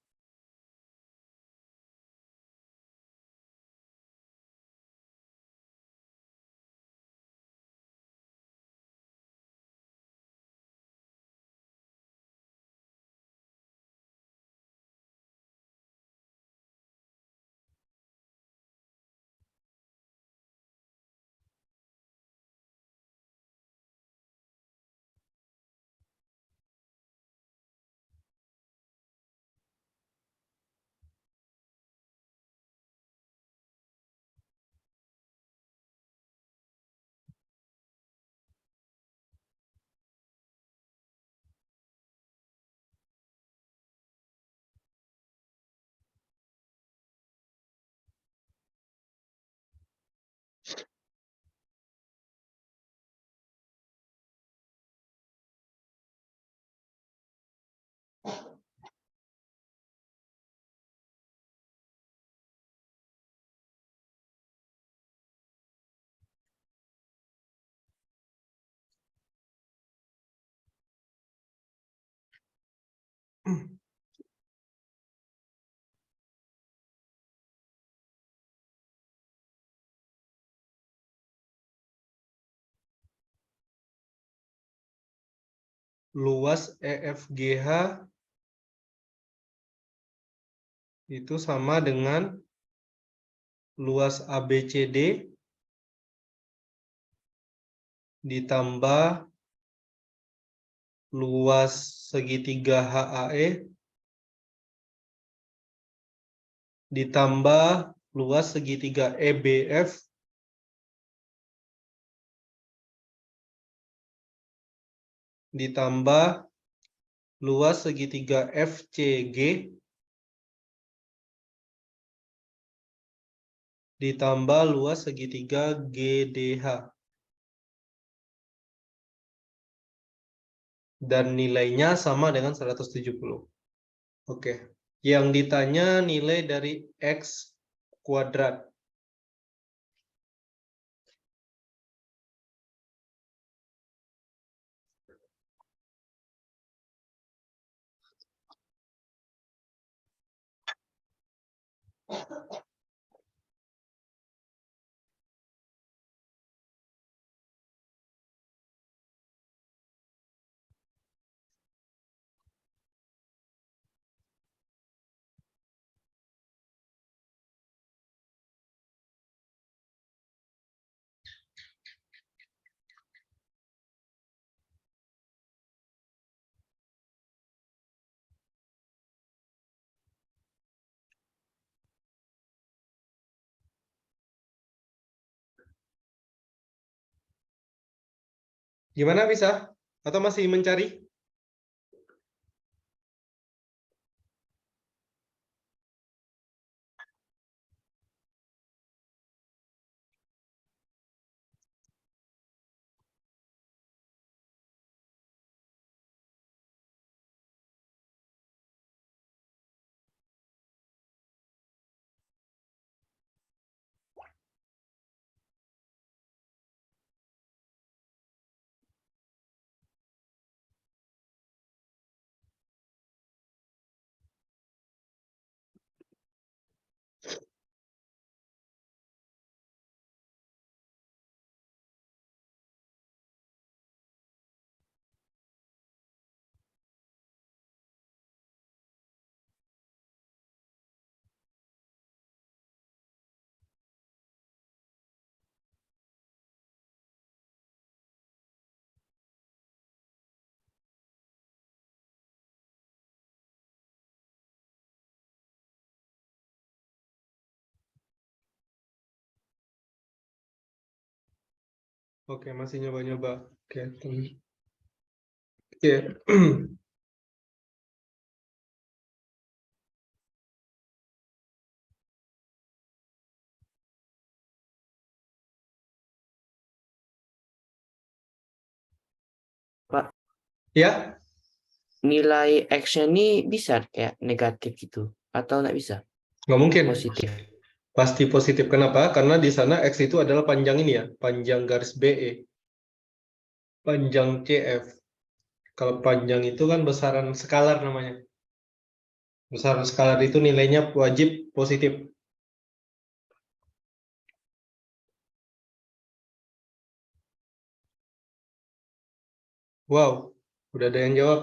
Luas EFGH itu sama dengan luas ABCD ditambah luas segitiga HAE ditambah luas segitiga EBF ditambah luas segitiga FCG ditambah luas segitiga GDH. Dan nilainya sama dengan 170. Oke. Yang ditanya nilai dari X kuadrat. Gimana bisa? Atau masih mencari? Oke, masih nyoba-nyoba. Oke. Oke. Pak, Ya, nilai X-nya ini bisa kayak negatif gitu atau nggak bisa? nggak mungkin. Positif. Pasti positif. Kenapa? Karena di sana X itu adalah panjang ini ya, panjang garis BE, panjang CF. Kalau panjang itu kan besaran skalar namanya. Besaran skalar itu nilainya wajib positif. Wow, udah ada yang jawab.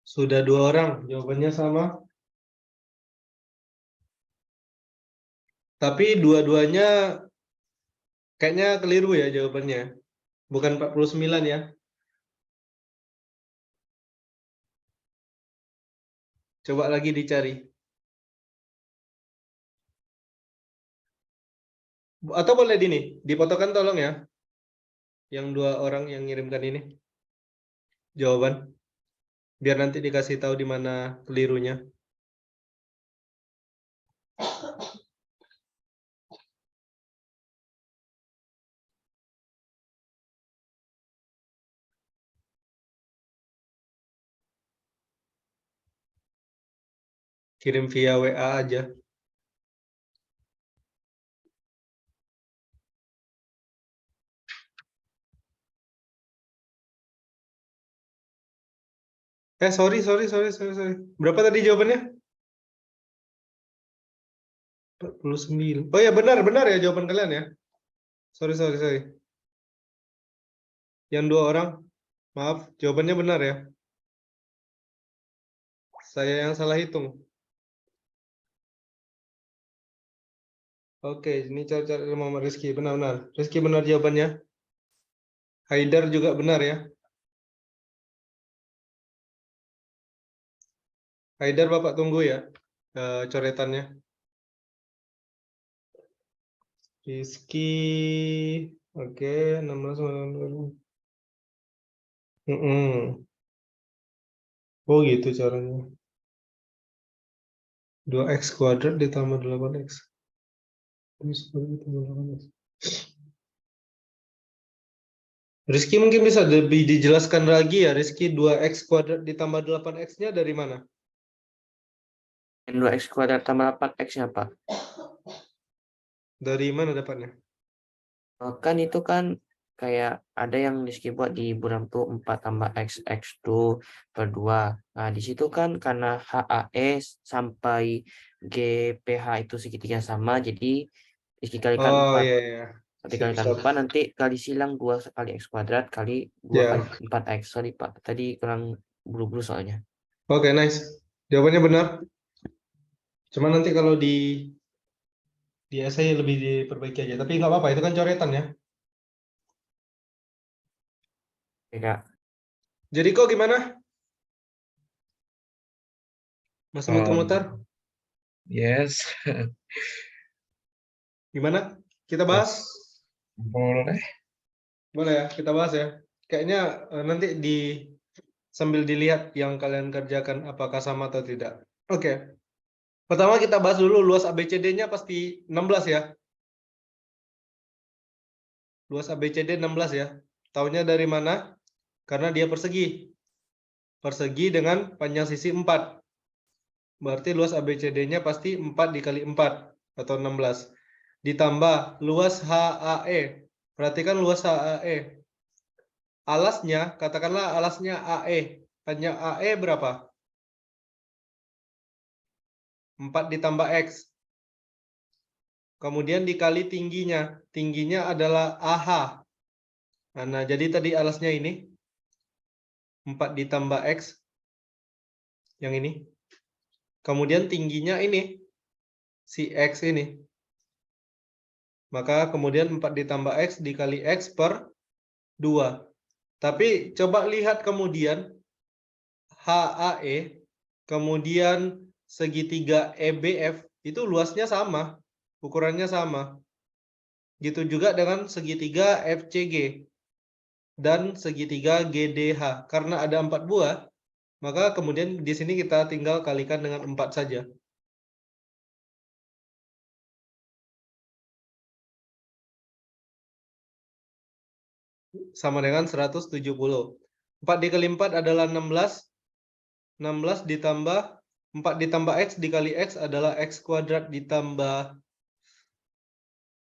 Sudah 2 orang, jawabannya sama. Tapi dua-duanya kayaknya keliru ya jawabannya. Bukan 49 ya. Coba lagi dicari. Atau boleh dipotokan tolong ya. Yang 2 orang yang ngirimkan ini. Jawaban. Biar nanti dikasih tahu di mana kelirunya. Kirim via WA aja. Sorry. Berapa tadi jawabannya? 49. Oh ya, benar ya jawaban kalian ya. Sorry. Yang 2 orang, maaf, jawabannya benar ya. Saya yang salah hitung. Oke, ini cari Muhammad Rizky, benar. Rizky benar jawabannya. Haidar juga benar ya. Haidar Bapak tunggu ya coretannya. Rizky, oke, 16. Oh gitu caranya. 2x kuadrat ditambah 8x. Rizky mungkin bisa lebih dijelaskan lagi ya, Rizky 2x kuadrat ditambah 8x-nya dari mana? 2x kuadrat tambah 8x-nya, Pak. Dari mana dapatnya? Kan itu kan kayak ada yang buat di buram tuh 4 tambah x tuh per 2. Nah, di situ kan karena HAE sampai GPH itu segitiga sama, jadi dikalikan 4. Iya. Dikalikan 4 nanti kali silang 2 kali x kuadrat kali 2 kali 4x. Sorry, Pak. Tadi kurang buru-buru soalnya. Oke, nice. Jawabannya benar. Cuma nanti kalau di essay lebih diperbaiki aja. Tapi nggak apa-apa, itu kan coretan ya. Oke, Kak. Jadi kok gimana? Masih muter-muter? Yes. Gimana? Kita bahas? Boleh. Boleh ya, kita bahas ya. Kayaknya nanti sambil dilihat yang kalian kerjakan apakah sama atau tidak. Oke. Pertama kita bahas dulu luas ABCD-nya pasti 16 ya. Luas ABCD 16 ya. Taunya dari mana? Karena dia persegi. Persegi dengan panjang sisi 4. Berarti luas ABCD-nya pasti 4 dikali 4 atau 16. Ditambah luas HAE. Perhatikan luas HAE. Alasnya, katakanlah alasnya AE. Panjang AE berapa? 4 ditambah X. Kemudian dikali tingginya. Tingginya adalah AH. Nah, jadi tadi alasnya ini. 4 ditambah X. Yang ini. Kemudian tingginya ini. Si X ini. Maka kemudian 4 ditambah X dikali X per 2. Tapi coba lihat kemudian HAE. Kemudian segitiga EBF itu luasnya sama, ukurannya sama. Gitu juga dengan segitiga FCG dan segitiga GDH. Karena ada 4 buah, maka kemudian di sini kita tinggal kalikan dengan 4 saja. Sama dengan 170. 4 dikali 4 adalah 16. 16 ditambah 4 ditambah X dikali X adalah X kuadrat ditambah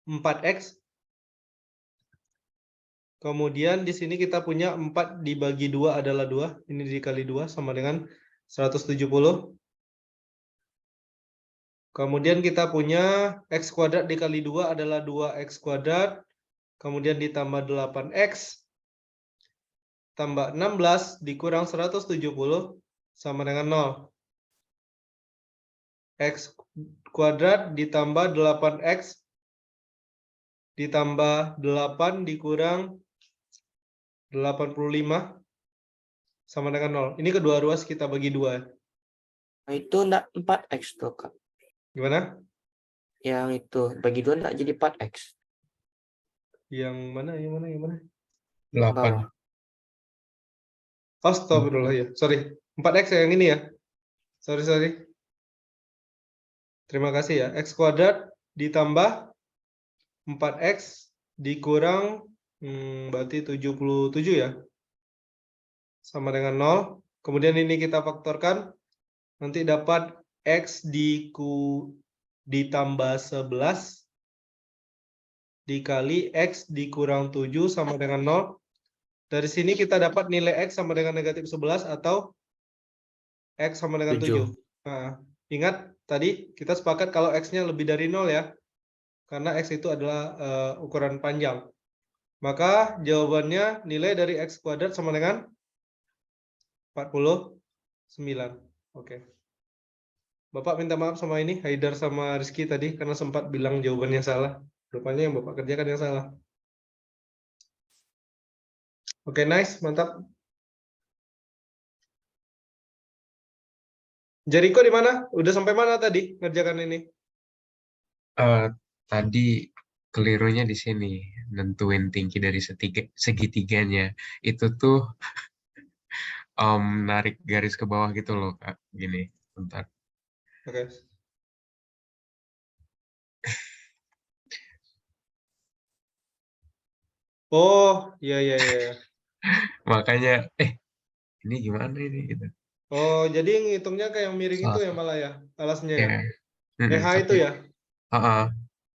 4X. Kemudian di sini kita punya 4 dibagi 2 adalah 2. Ini dikali 2 sama dengan 170. Kemudian kita punya X kuadrat dikali 2 adalah 2X kuadrat. Kemudian ditambah 8X. Tambah 16 dikurang 170 sama dengan 0. X kuadrat ditambah 8X ditambah 8 dikurang 85 sama dengan 0. Ini kedua ruas kita bagi 2. Nah, itu enggak 4X tuh, Kak. Gimana? Yang itu bagi 2 enggak jadi 4X. Yang mana? Yang mana? Yang mana? 8. Bawah. Astagfirullah ya. Sorry. 4X yang ini ya. Sorry. Terima kasih ya. X kuadrat ditambah 4X dikurang berarti 77 ya. Sama dengan 0. Kemudian ini kita faktorkan. Nanti dapat X ditambah 11 dikali X dikurang 7 sama dengan 0. Dari sini kita dapat nilai X sama dengan negatif 11 atau X sama dengan 7. Nah, ingat tadi kita sepakat kalau X-nya lebih dari 0 ya. Karena X itu adalah ukuran panjang. Maka jawabannya nilai dari X kuadrat sama dengan 49. Oke. Bapak minta maaf sama ini, Haidar sama Rizky tadi, karena sempat bilang jawabannya salah. Rupanya yang Bapak kerjakan yang salah. Oke, nice, mantap. Jericho di mana? Udah sampai mana tadi ngerjakan ini? Tadi kelirunya di sini, nentuin tinggi dari segitiganya. Itu tuh narik garis ke bawah gitu loh, Kak. Gini, bentar. Oke. Oh, iya. Makanya, ini gimana ini gitu. Oh, jadi ngitungnya kayak miring itu ya Salah. malah ya, alasnya ya. Ya. EH itu Tapi, ya?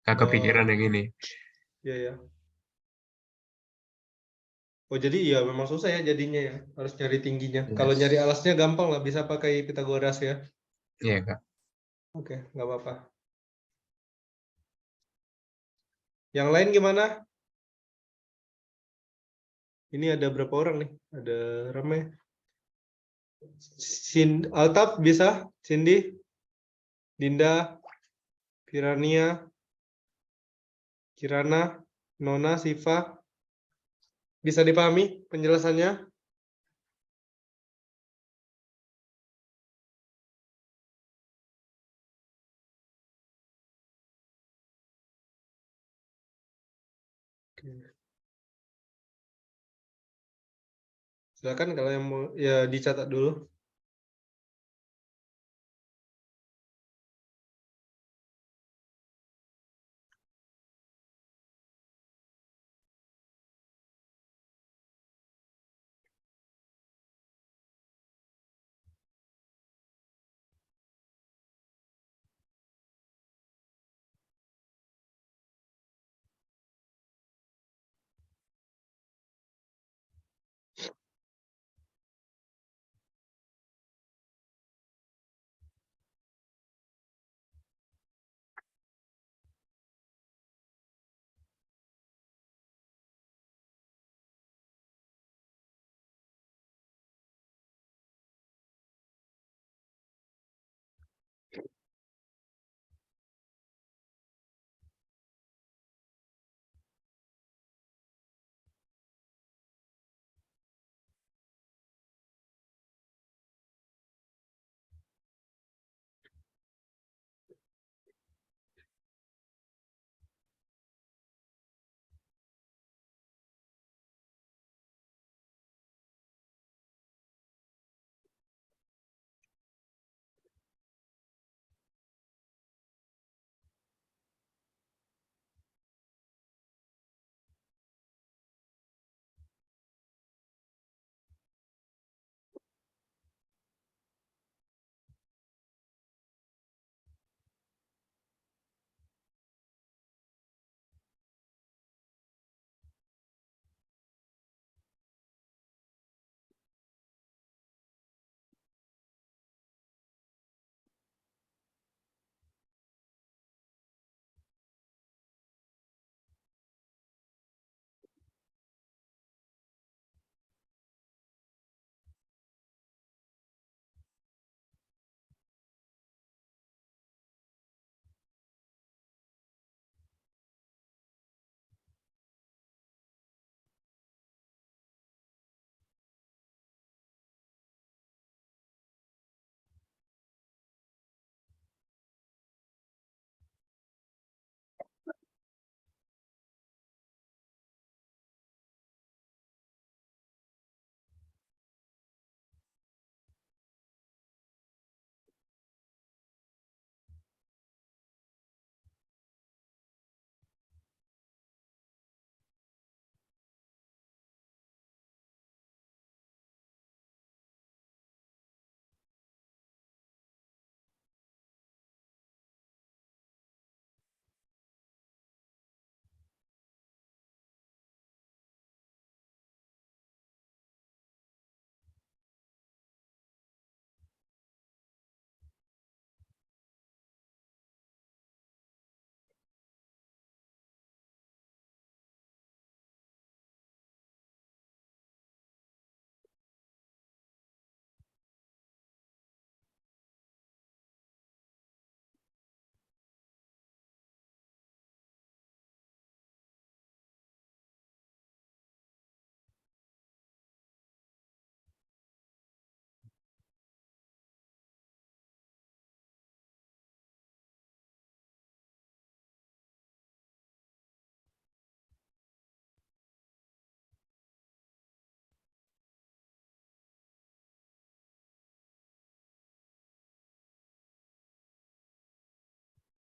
Kak kepikiran Oh, yang ini. iya. Oh, jadi iya memang susah ya jadinya ya, harus nyari tingginya. Kalau nyari Yes. alasnya gampang lah, bisa pakai Pitagoras ya. Iya, Kak. Oke, nggak apa-apa. Yang lain gimana? Ini ada berapa orang nih? Ada ramai. Altaf bisa? Cindy? Dinda? Pirania? Kirana? Nona? Siva? Bisa dipahami penjelasannya? Oke. Silakan kalau yang mau ya dicatat dulu.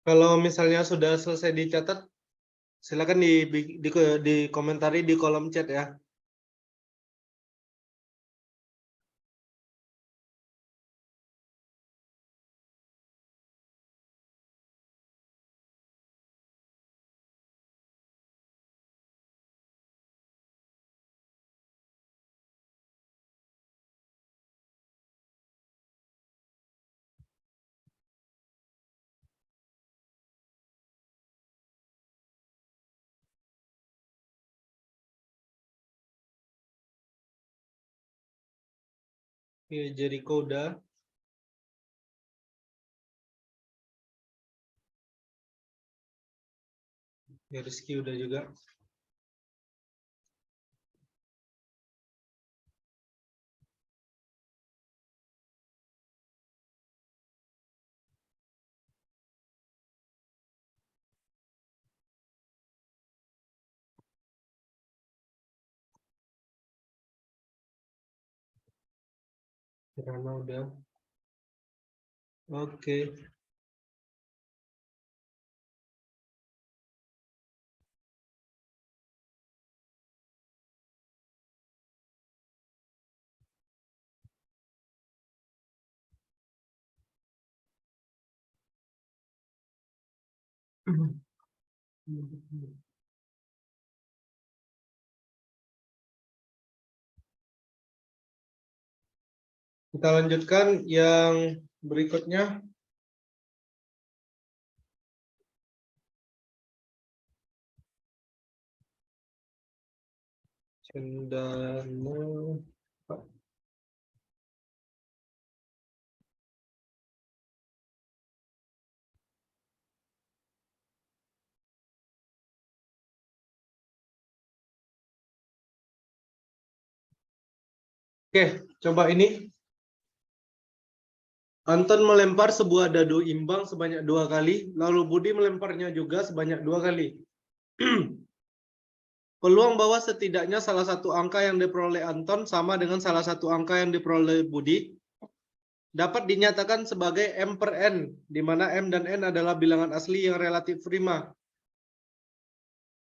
Kalau misalnya sudah selesai dicatat, silakan dikomentari di kolom chat ya. Oke, Jericho udah. Ya, Rizky udah juga. Kirana udah. Oke. Kita lanjutkan yang berikutnya. Cendana. Oke, coba ini. Anton melempar sebuah dadu imbang sebanyak 2 kali, lalu Budi melemparnya juga sebanyak 2 kali. Peluang bahwa setidaknya salah satu angka yang diperoleh Anton sama dengan salah satu angka yang diperoleh Budi dapat dinyatakan sebagai M per N, di mana M dan N adalah bilangan asli yang relatif prima.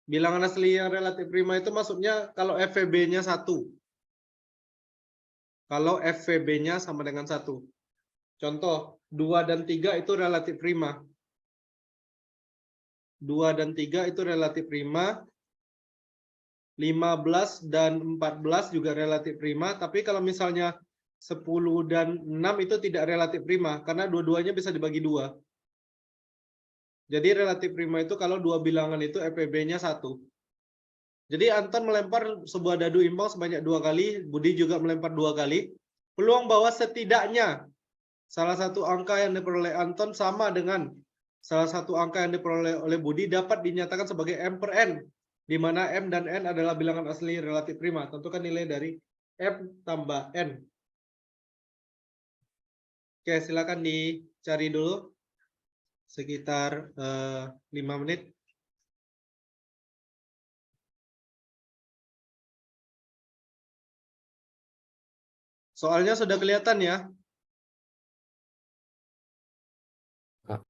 Bilangan asli yang relatif prima itu maksudnya kalau FVB-nya 1. Kalau FVB-nya sama dengan 1. Contoh, 2 dan 3 itu relatif prima. 2 dan 3 itu relatif prima. 15 dan 14 juga relatif prima. Tapi kalau misalnya 10 dan 6 itu tidak relatif prima. Karena dua-duanya bisa dibagi 2. Jadi relatif prima itu kalau dua bilangan itu FVB-nya 1. Jadi Anton melempar sebuah dadu imbang sebanyak 2 kali. Budi juga melempar 2 kali. Peluang bahwa setidaknya salah satu angka yang diperoleh Anton sama dengan salah satu angka yang diperoleh oleh Budi dapat dinyatakan sebagai M per N, di mana M dan N adalah bilangan asli relatif prima. Tentukan nilai dari M tambah N. Oke, silakan dicari dulu. Sekitar 5 menit. Soalnya sudah kelihatan ya. Kak.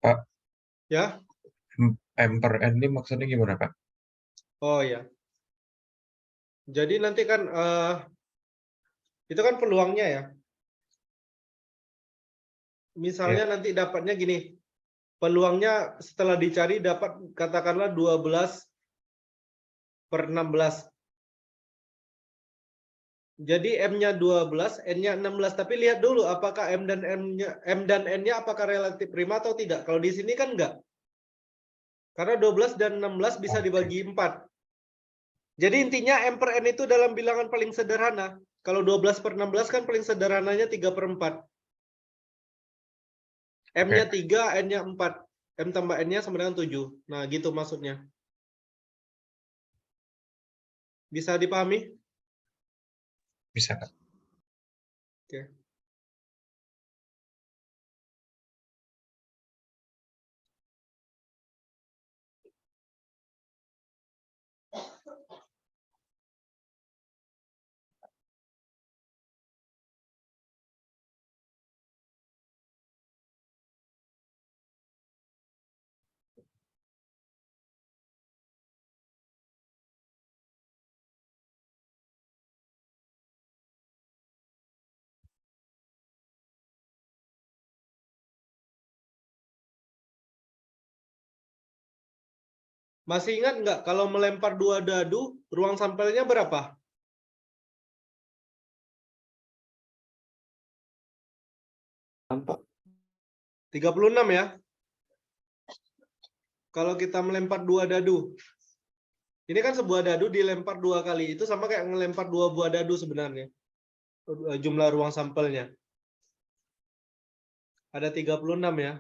Pak, Ya. M per N ini maksudnya gimana, Pak? Oh ya. Jadi nanti kan itu kan peluangnya ya. Misalnya nanti dapatnya gini. peluangnya setelah dicari dapat katakanlah 12/16. Jadi M-nya 12, N-nya 16. Tapi lihat dulu apakah M dan N-nya apakah relatif prima atau tidak. Kalau di sini kan enggak. Karena 12 dan 16 bisa dibagi 4. Jadi intinya M per N itu dalam bilangan paling sederhana. Kalau 12/16 kan paling sederhananya 3/4. M-nya 3, N-nya 4. M tambah N-nya sama dengan 7. Nah, gitu maksudnya. Bisa dipahami? Bisa, Kak. Oke. Masih ingat nggak kalau melempar 2 dadu, ruang sampelnya berapa? Nampak? 36 ya. Kalau kita melempar 2 dadu. Ini kan sebuah dadu dilempar 2 kali. Itu sama kayak ngelempar 2 buah dadu sebenarnya. Jumlah ruang sampelnya. Ada 36 ya.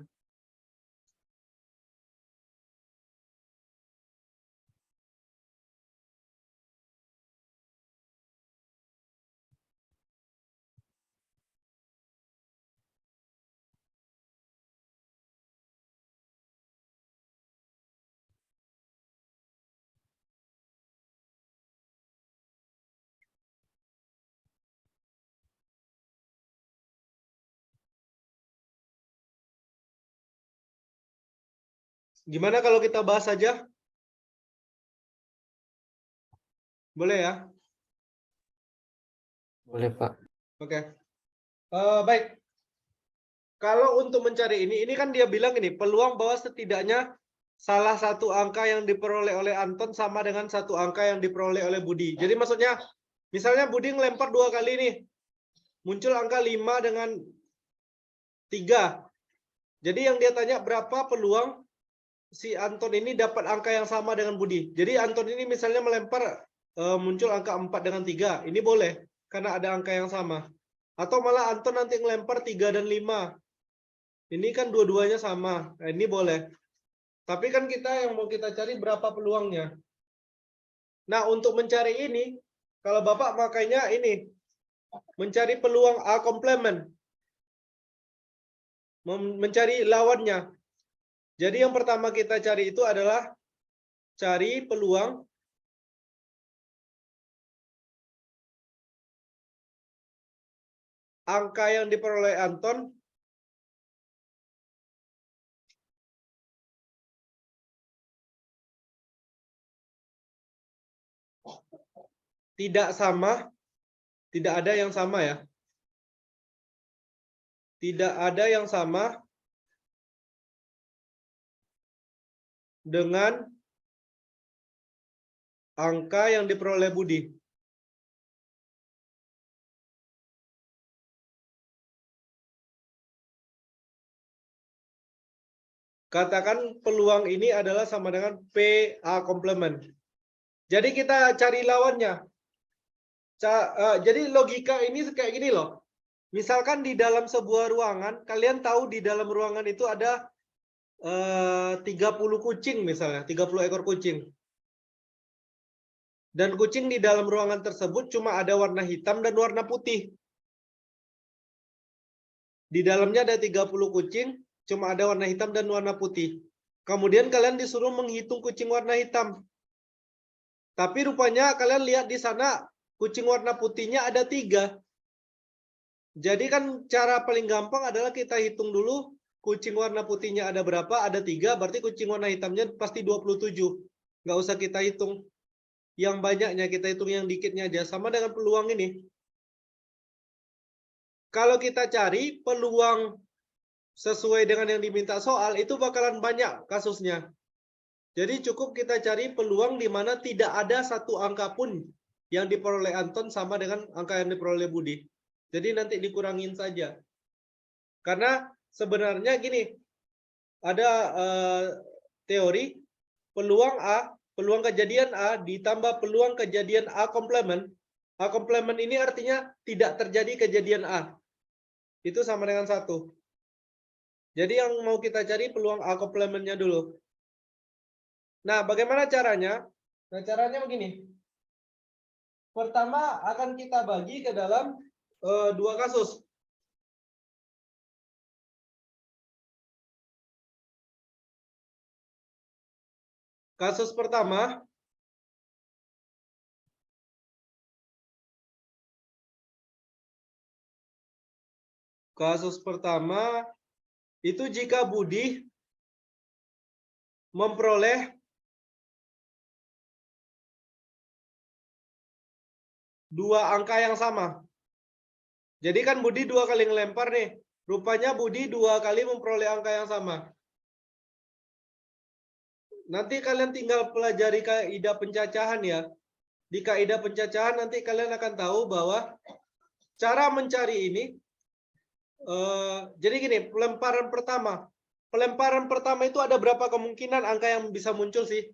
Gimana kalau kita bahas saja? Boleh ya? Boleh, Pak. Oke. Baik. Kalau untuk mencari ini kan dia bilang ini, peluang bahwa setidaknya salah satu angka yang diperoleh oleh Anton sama dengan satu angka yang diperoleh oleh Budi. Jadi maksudnya, misalnya Budi ngelempar 2 kali nih, muncul angka 5 dengan 3. Jadi yang dia tanya berapa peluang si Anton ini dapat angka yang sama dengan Budi. Jadi Anton ini misalnya melempar muncul angka 4 dengan 3. Ini boleh, karena ada angka yang sama. Atau malah Anton nanti ngelempar 3 dan 5. Ini kan dua-duanya sama. Nah, ini boleh. Tapi kan kita yang mau kita cari berapa peluangnya. Nah, untuk mencari ini, kalau Bapak makanya ini, mencari peluang A komplement. Mencari lawannya. Jadi yang pertama kita cari itu adalah cari peluang angka yang diperoleh Anton tidak sama, tidak ada yang sama ya. Tidak ada yang sama dengan angka yang diperoleh Budi. Katakan peluang ini adalah sama dengan PA komplement. Jadi kita cari lawannya. Jadi logika ini kayak gini loh. Misalkan di dalam sebuah ruangan, kalian tahu di dalam ruangan itu ada 30 kucing misalnya, 30 ekor kucing. Dan kucing di dalam ruangan tersebut cuma ada warna hitam dan warna putih. Di dalamnya ada 30 kucing, cuma ada warna hitam dan warna putih. Kemudian kalian disuruh menghitung kucing warna hitam. Tapi rupanya kalian lihat di sana kucing warna putihnya ada 3. Jadi kan cara paling gampang adalah kita hitung dulu kucing warna putihnya ada berapa, ada 3, berarti kucing warna hitamnya pasti 27. Nggak usah kita hitung yang banyaknya, kita hitung yang dikitnya aja. Sama dengan peluang ini. Kalau kita cari peluang sesuai dengan yang diminta soal, itu bakalan banyak kasusnya. Jadi cukup kita cari peluang di mana tidak ada satu angka pun yang diperoleh Anton sama dengan angka yang diperoleh Budi. Jadi nanti dikurangin saja. Karena sebenarnya gini, ada teori peluang A, peluang kejadian A ditambah peluang kejadian A komplement. A komplement ini artinya tidak terjadi kejadian A. Itu sama dengan 1. Jadi yang mau kita cari peluang A komplementnya dulu. Nah, bagaimana caranya? Nah, caranya begini. Pertama akan kita bagi ke dalam 2 kasus. Kasus pertama, itu jika Budi memperoleh 2 angka yang sama. Jadi kan Budi 2 kali ngelempar nih. Rupanya Budi 2 kali memperoleh angka yang sama. Nanti kalian tinggal pelajari kaidah pencacahan ya. Di kaidah pencacahan nanti kalian akan tahu bahwa cara mencari ini, jadi gini, pelemparan pertama. Pelemparan pertama itu ada berapa kemungkinan angka yang bisa muncul sih?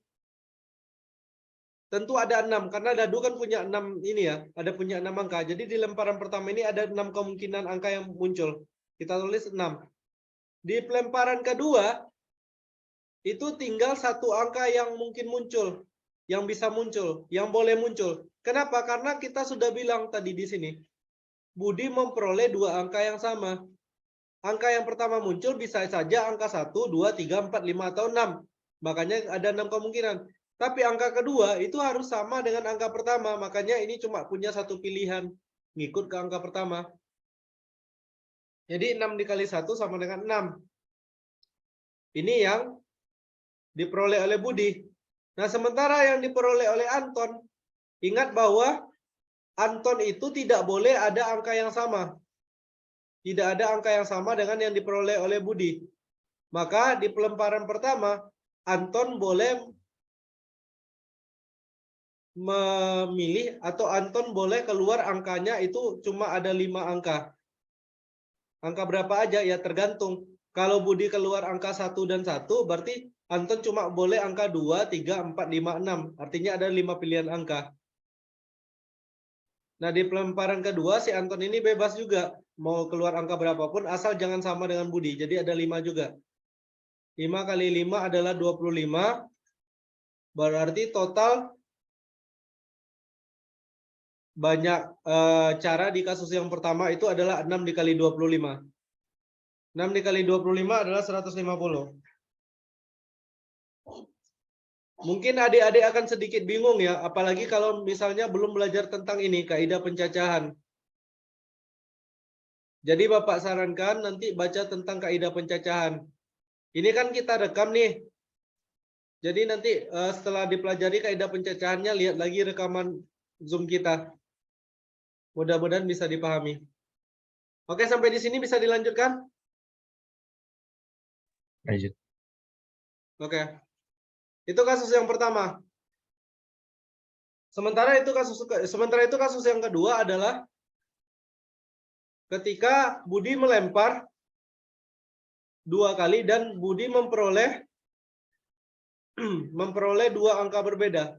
Tentu ada 6, karena dadu kan punya 6 ini ya, ada punya 6 angka. Jadi di lemparan pertama ini ada 6 kemungkinan angka yang muncul. Kita tulis 6. Di pelemparan kedua, itu tinggal 1 angka yang mungkin muncul, yang bisa muncul, yang boleh muncul. Kenapa? Karena kita sudah bilang tadi di sini, Budi memperoleh 2 angka yang sama. Angka yang pertama muncul bisa saja angka 1, 2, 3, 4, 5, atau 6. Makanya ada 6 kemungkinan. Tapi angka kedua itu harus sama dengan angka pertama. Makanya ini cuma punya 1 pilihan. Ngikut ke angka pertama. Jadi 6 dikali 1 sama dengan 6. Ini yang diperoleh oleh Budi. Nah, sementara yang diperoleh oleh Anton, ingat bahwa Anton itu tidak boleh ada angka yang sama. Tidak ada angka yang sama dengan yang diperoleh oleh Budi. Maka di pelemparan pertama, Anton boleh memilih atau Anton boleh keluar angkanya itu cuma ada 5 angka. Angka berapa aja ya tergantung. Kalau Budi keluar angka 1 dan 1, berarti Anton cuma boleh angka 2, 3, 4, 5, 6. Artinya ada 5 pilihan angka. Nah, di pelemparan kedua si Anton ini bebas juga. Mau keluar angka berapapun asal jangan sama dengan Budi. Jadi ada 5 juga. 5 kali 5 adalah 25. Berarti total banyak cara di kasus yang pertama itu adalah 6 dikali 25. 6 dikali 25 adalah 150. Mungkin adik-adik akan sedikit bingung ya, apalagi kalau misalnya belum belajar tentang ini, kaidah pencacahan. Jadi Bapak sarankan nanti baca tentang kaidah pencacahan. Ini kan kita rekam nih. Jadi nanti setelah dipelajari kaidah pencacahannya, lihat lagi rekaman Zoom kita. Mudah-mudahan bisa dipahami. Oke, sampai di sini bisa dilanjutkan? Lanjut. Oke. Itu kasus yang pertama. Sementara itu kasus yang kedua adalah ketika Budi melempar 2 kali dan Budi memperoleh 2 angka berbeda.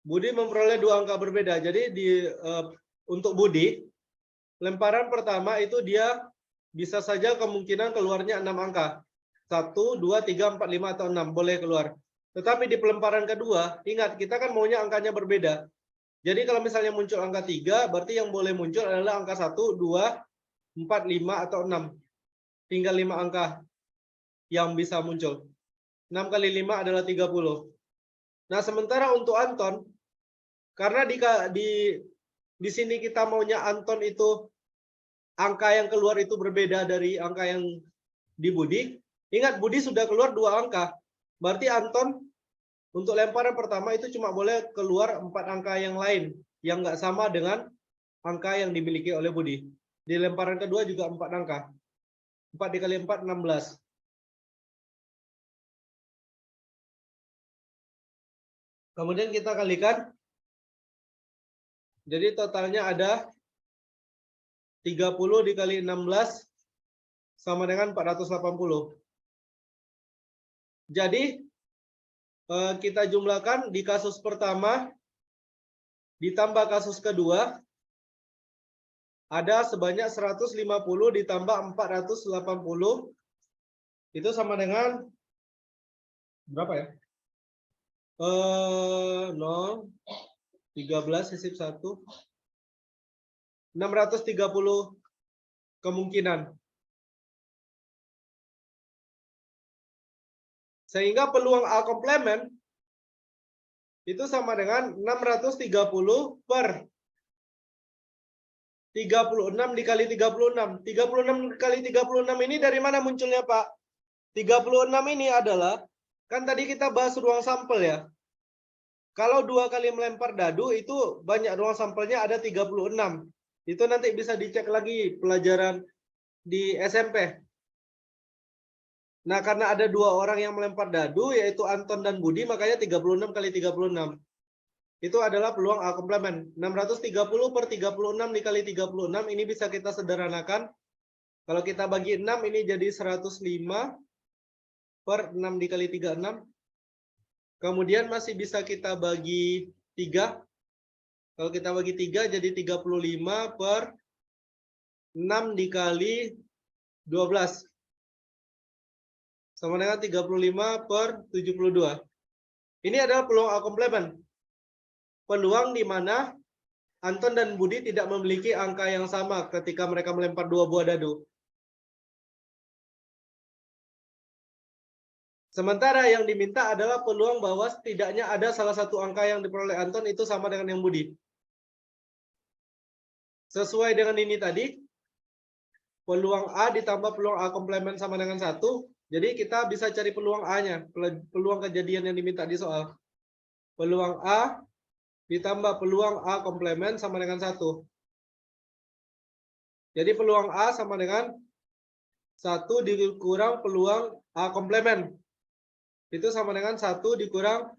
Budi memperoleh 2 angka berbeda. Jadi untuk Budi, lemparan pertama itu dia bisa saja kemungkinan keluarnya 6 angka. 1, 2, 3, 4, 5, atau 6 boleh keluar. Tetapi di pelemparan kedua, ingat kita kan maunya angkanya berbeda. Jadi kalau misalnya muncul angka 3, berarti yang boleh muncul adalah angka 1, 2, 4, 5, atau 6. Tinggal 5 angka yang bisa muncul. 6 kali 5 adalah 30. Nah, sementara untuk Anton, karena di sini kita maunya Anton itu angka yang keluar itu berbeda dari angka yang di Budi. Ingat, Budi sudah keluar 2 angka. Berarti Anton Untuk lemparan pertama itu cuma boleh keluar 4 angka yang lain yang nggak sama dengan angka yang dimiliki oleh Budi. Di lemparan kedua juga 4 angka. 4 dikali 4, 16. Kemudian kita kalikan. Jadi totalnya ada 30 dikali 16 sama dengan 480. Jadi kita jumlahkan di kasus pertama ditambah kasus kedua ada sebanyak 150 ditambah 480 itu sama dengan berapa ya? 0 13 sisip 1 630 kemungkinan. Sehingga peluang A komplement itu sama dengan 630 per 36 dikali 36. 36 kali 36 ini dari mana munculnya, Pak? 36 ini adalah, kan tadi kita bahas ruang sampel ya. Kalau 2 kali melempar dadu itu banyak ruang sampelnya ada 36. Itu nanti bisa dicek lagi pelajaran di SMP. Nah, karena ada 2 orang yang melempar dadu, yaitu Anton dan Budi, makanya 36 kali 36. Itu adalah peluang A komplement. 630 per 36 dikali 36, ini bisa kita sederhanakan. Kalau kita bagi 6, ini jadi 105 per 6 dikali 36. Kemudian masih bisa kita bagi 3. Kalau kita bagi 3, jadi 35 per 6 dikali 12. Sama dengan 35 per 72. Ini adalah peluang A komplement. Peluang di mana Anton dan Budi tidak memiliki angka yang sama ketika mereka melempar 2 buah dadu. Sementara yang diminta adalah peluang bahwa setidaknya ada salah satu angka yang diperoleh Anton itu sama dengan yang Budi. Sesuai dengan ini tadi, peluang A ditambah peluang A komplement sama dengan 1. Jadi kita bisa cari peluang A-nya, peluang kejadian yang diminta di soal. Peluang A ditambah peluang A komplement sama dengan 1. Jadi peluang A sama dengan 1 dikurang peluang A komplement. Itu sama dengan 1 dikurang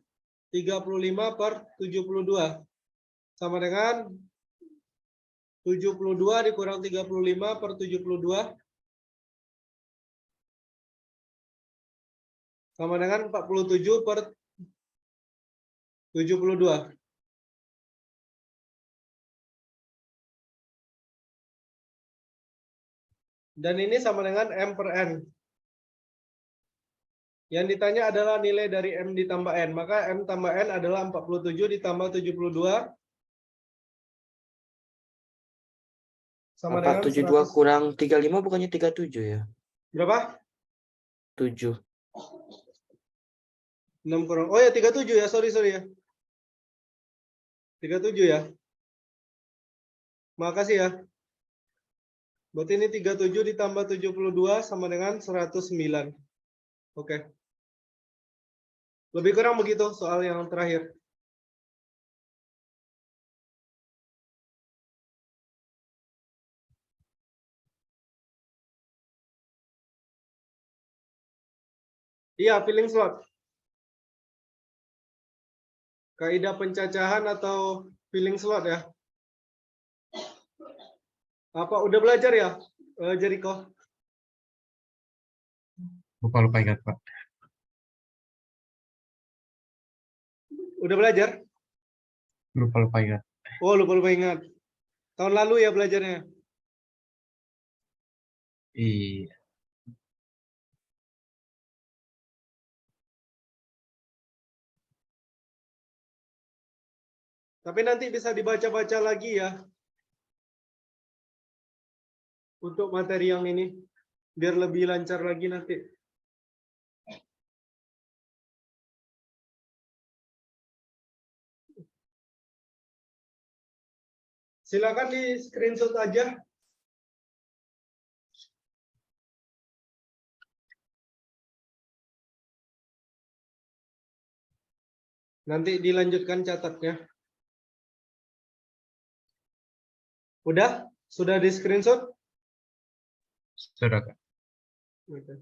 35 per 72. Sama dengan 72 dikurang 35 per 72. Sama dengan 47 per 72. Dan ini sama dengan M per N. Yang ditanya adalah nilai dari M ditambah N. Maka M tambah N adalah 47 ditambah 72. Sama dengan 472 100. kurang 35 bukannya 37 ya? Berapa? 7. 6 kurang. Oh ya 37 ya, sorry ya. 37 ya. Makasih ya. Berarti ini 37 ditambah 72 sama dengan 109. Oke. Lebih kurang begitu soal yang terakhir. Iya, filling slot. Kaidah pencacahan atau filling slot ya. Apa udah belajar ya, Jericho? Lupa ingat, Pak. Udah belajar? Lupa ingat. Oh, lupa ingat. Tahun lalu ya belajarnya. Iya. Tapi nanti bisa dibaca-baca lagi ya. Untuk materi yang ini. Biar lebih lancar lagi nanti. Silakan di screenshot aja. Nanti dilanjutkan catatnya. Udah? Sudah di screenshot? Sudah, Kak. Oke.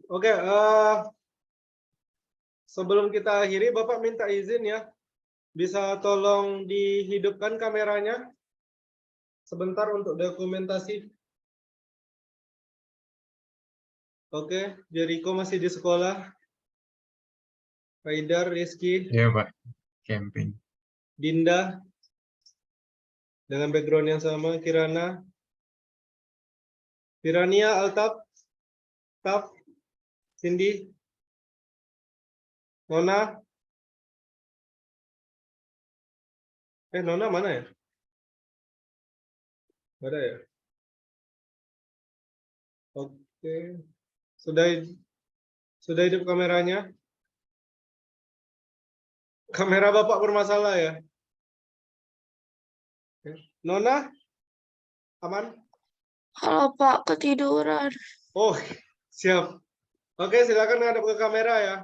Oke, sebelum kita akhiri, Bapak minta izin ya. Bisa tolong dihidupkan kameranya sebentar untuk dokumentasi. Oke, Jericho masih di sekolah. Haidar, Rizky, Iya, Pak. Camping. Dinda dengan background yang sama, Kirana, Pirania, Altaf, Taf, Cindy, Nona. Nona mana ya? Nggak ada ya? Oke. Sudah hidup kameranya? Kamera Bapak bermasalah ya? Oke. Nona? Aman? Halo Pak, ketiduran. Oh, siap. Oke, silakan ngadep ke kamera ya.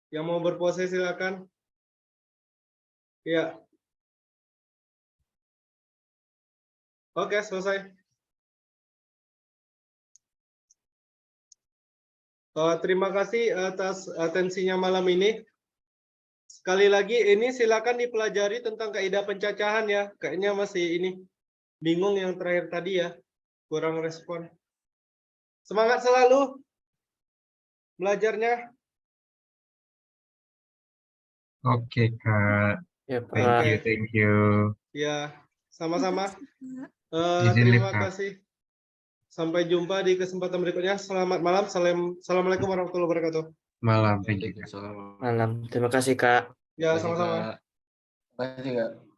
Yang mau berpose silakan. Ya. Oke, selesai. Terima kasih atas atensinya malam ini. Sekali lagi, ini silakan dipelajari tentang kaidah pencacahan ya. Kayaknya masih ini bingung yang terakhir tadi ya. Kurang respon. Semangat selalu belajarnya. Oke, Kak. Ya, Thank Pak. you, thank you. Ya, sama-sama. Makasih, Pak. Izin Terima lihat, Kak. kasih. Sampai jumpa di kesempatan berikutnya. Selamat malam. Assalamualaikum warahmatullahi wabarakatuh. Malam, thank you, Kak. Malam. Terima kasih, Kak. Ya, sama-sama. Terima kasih, Kak.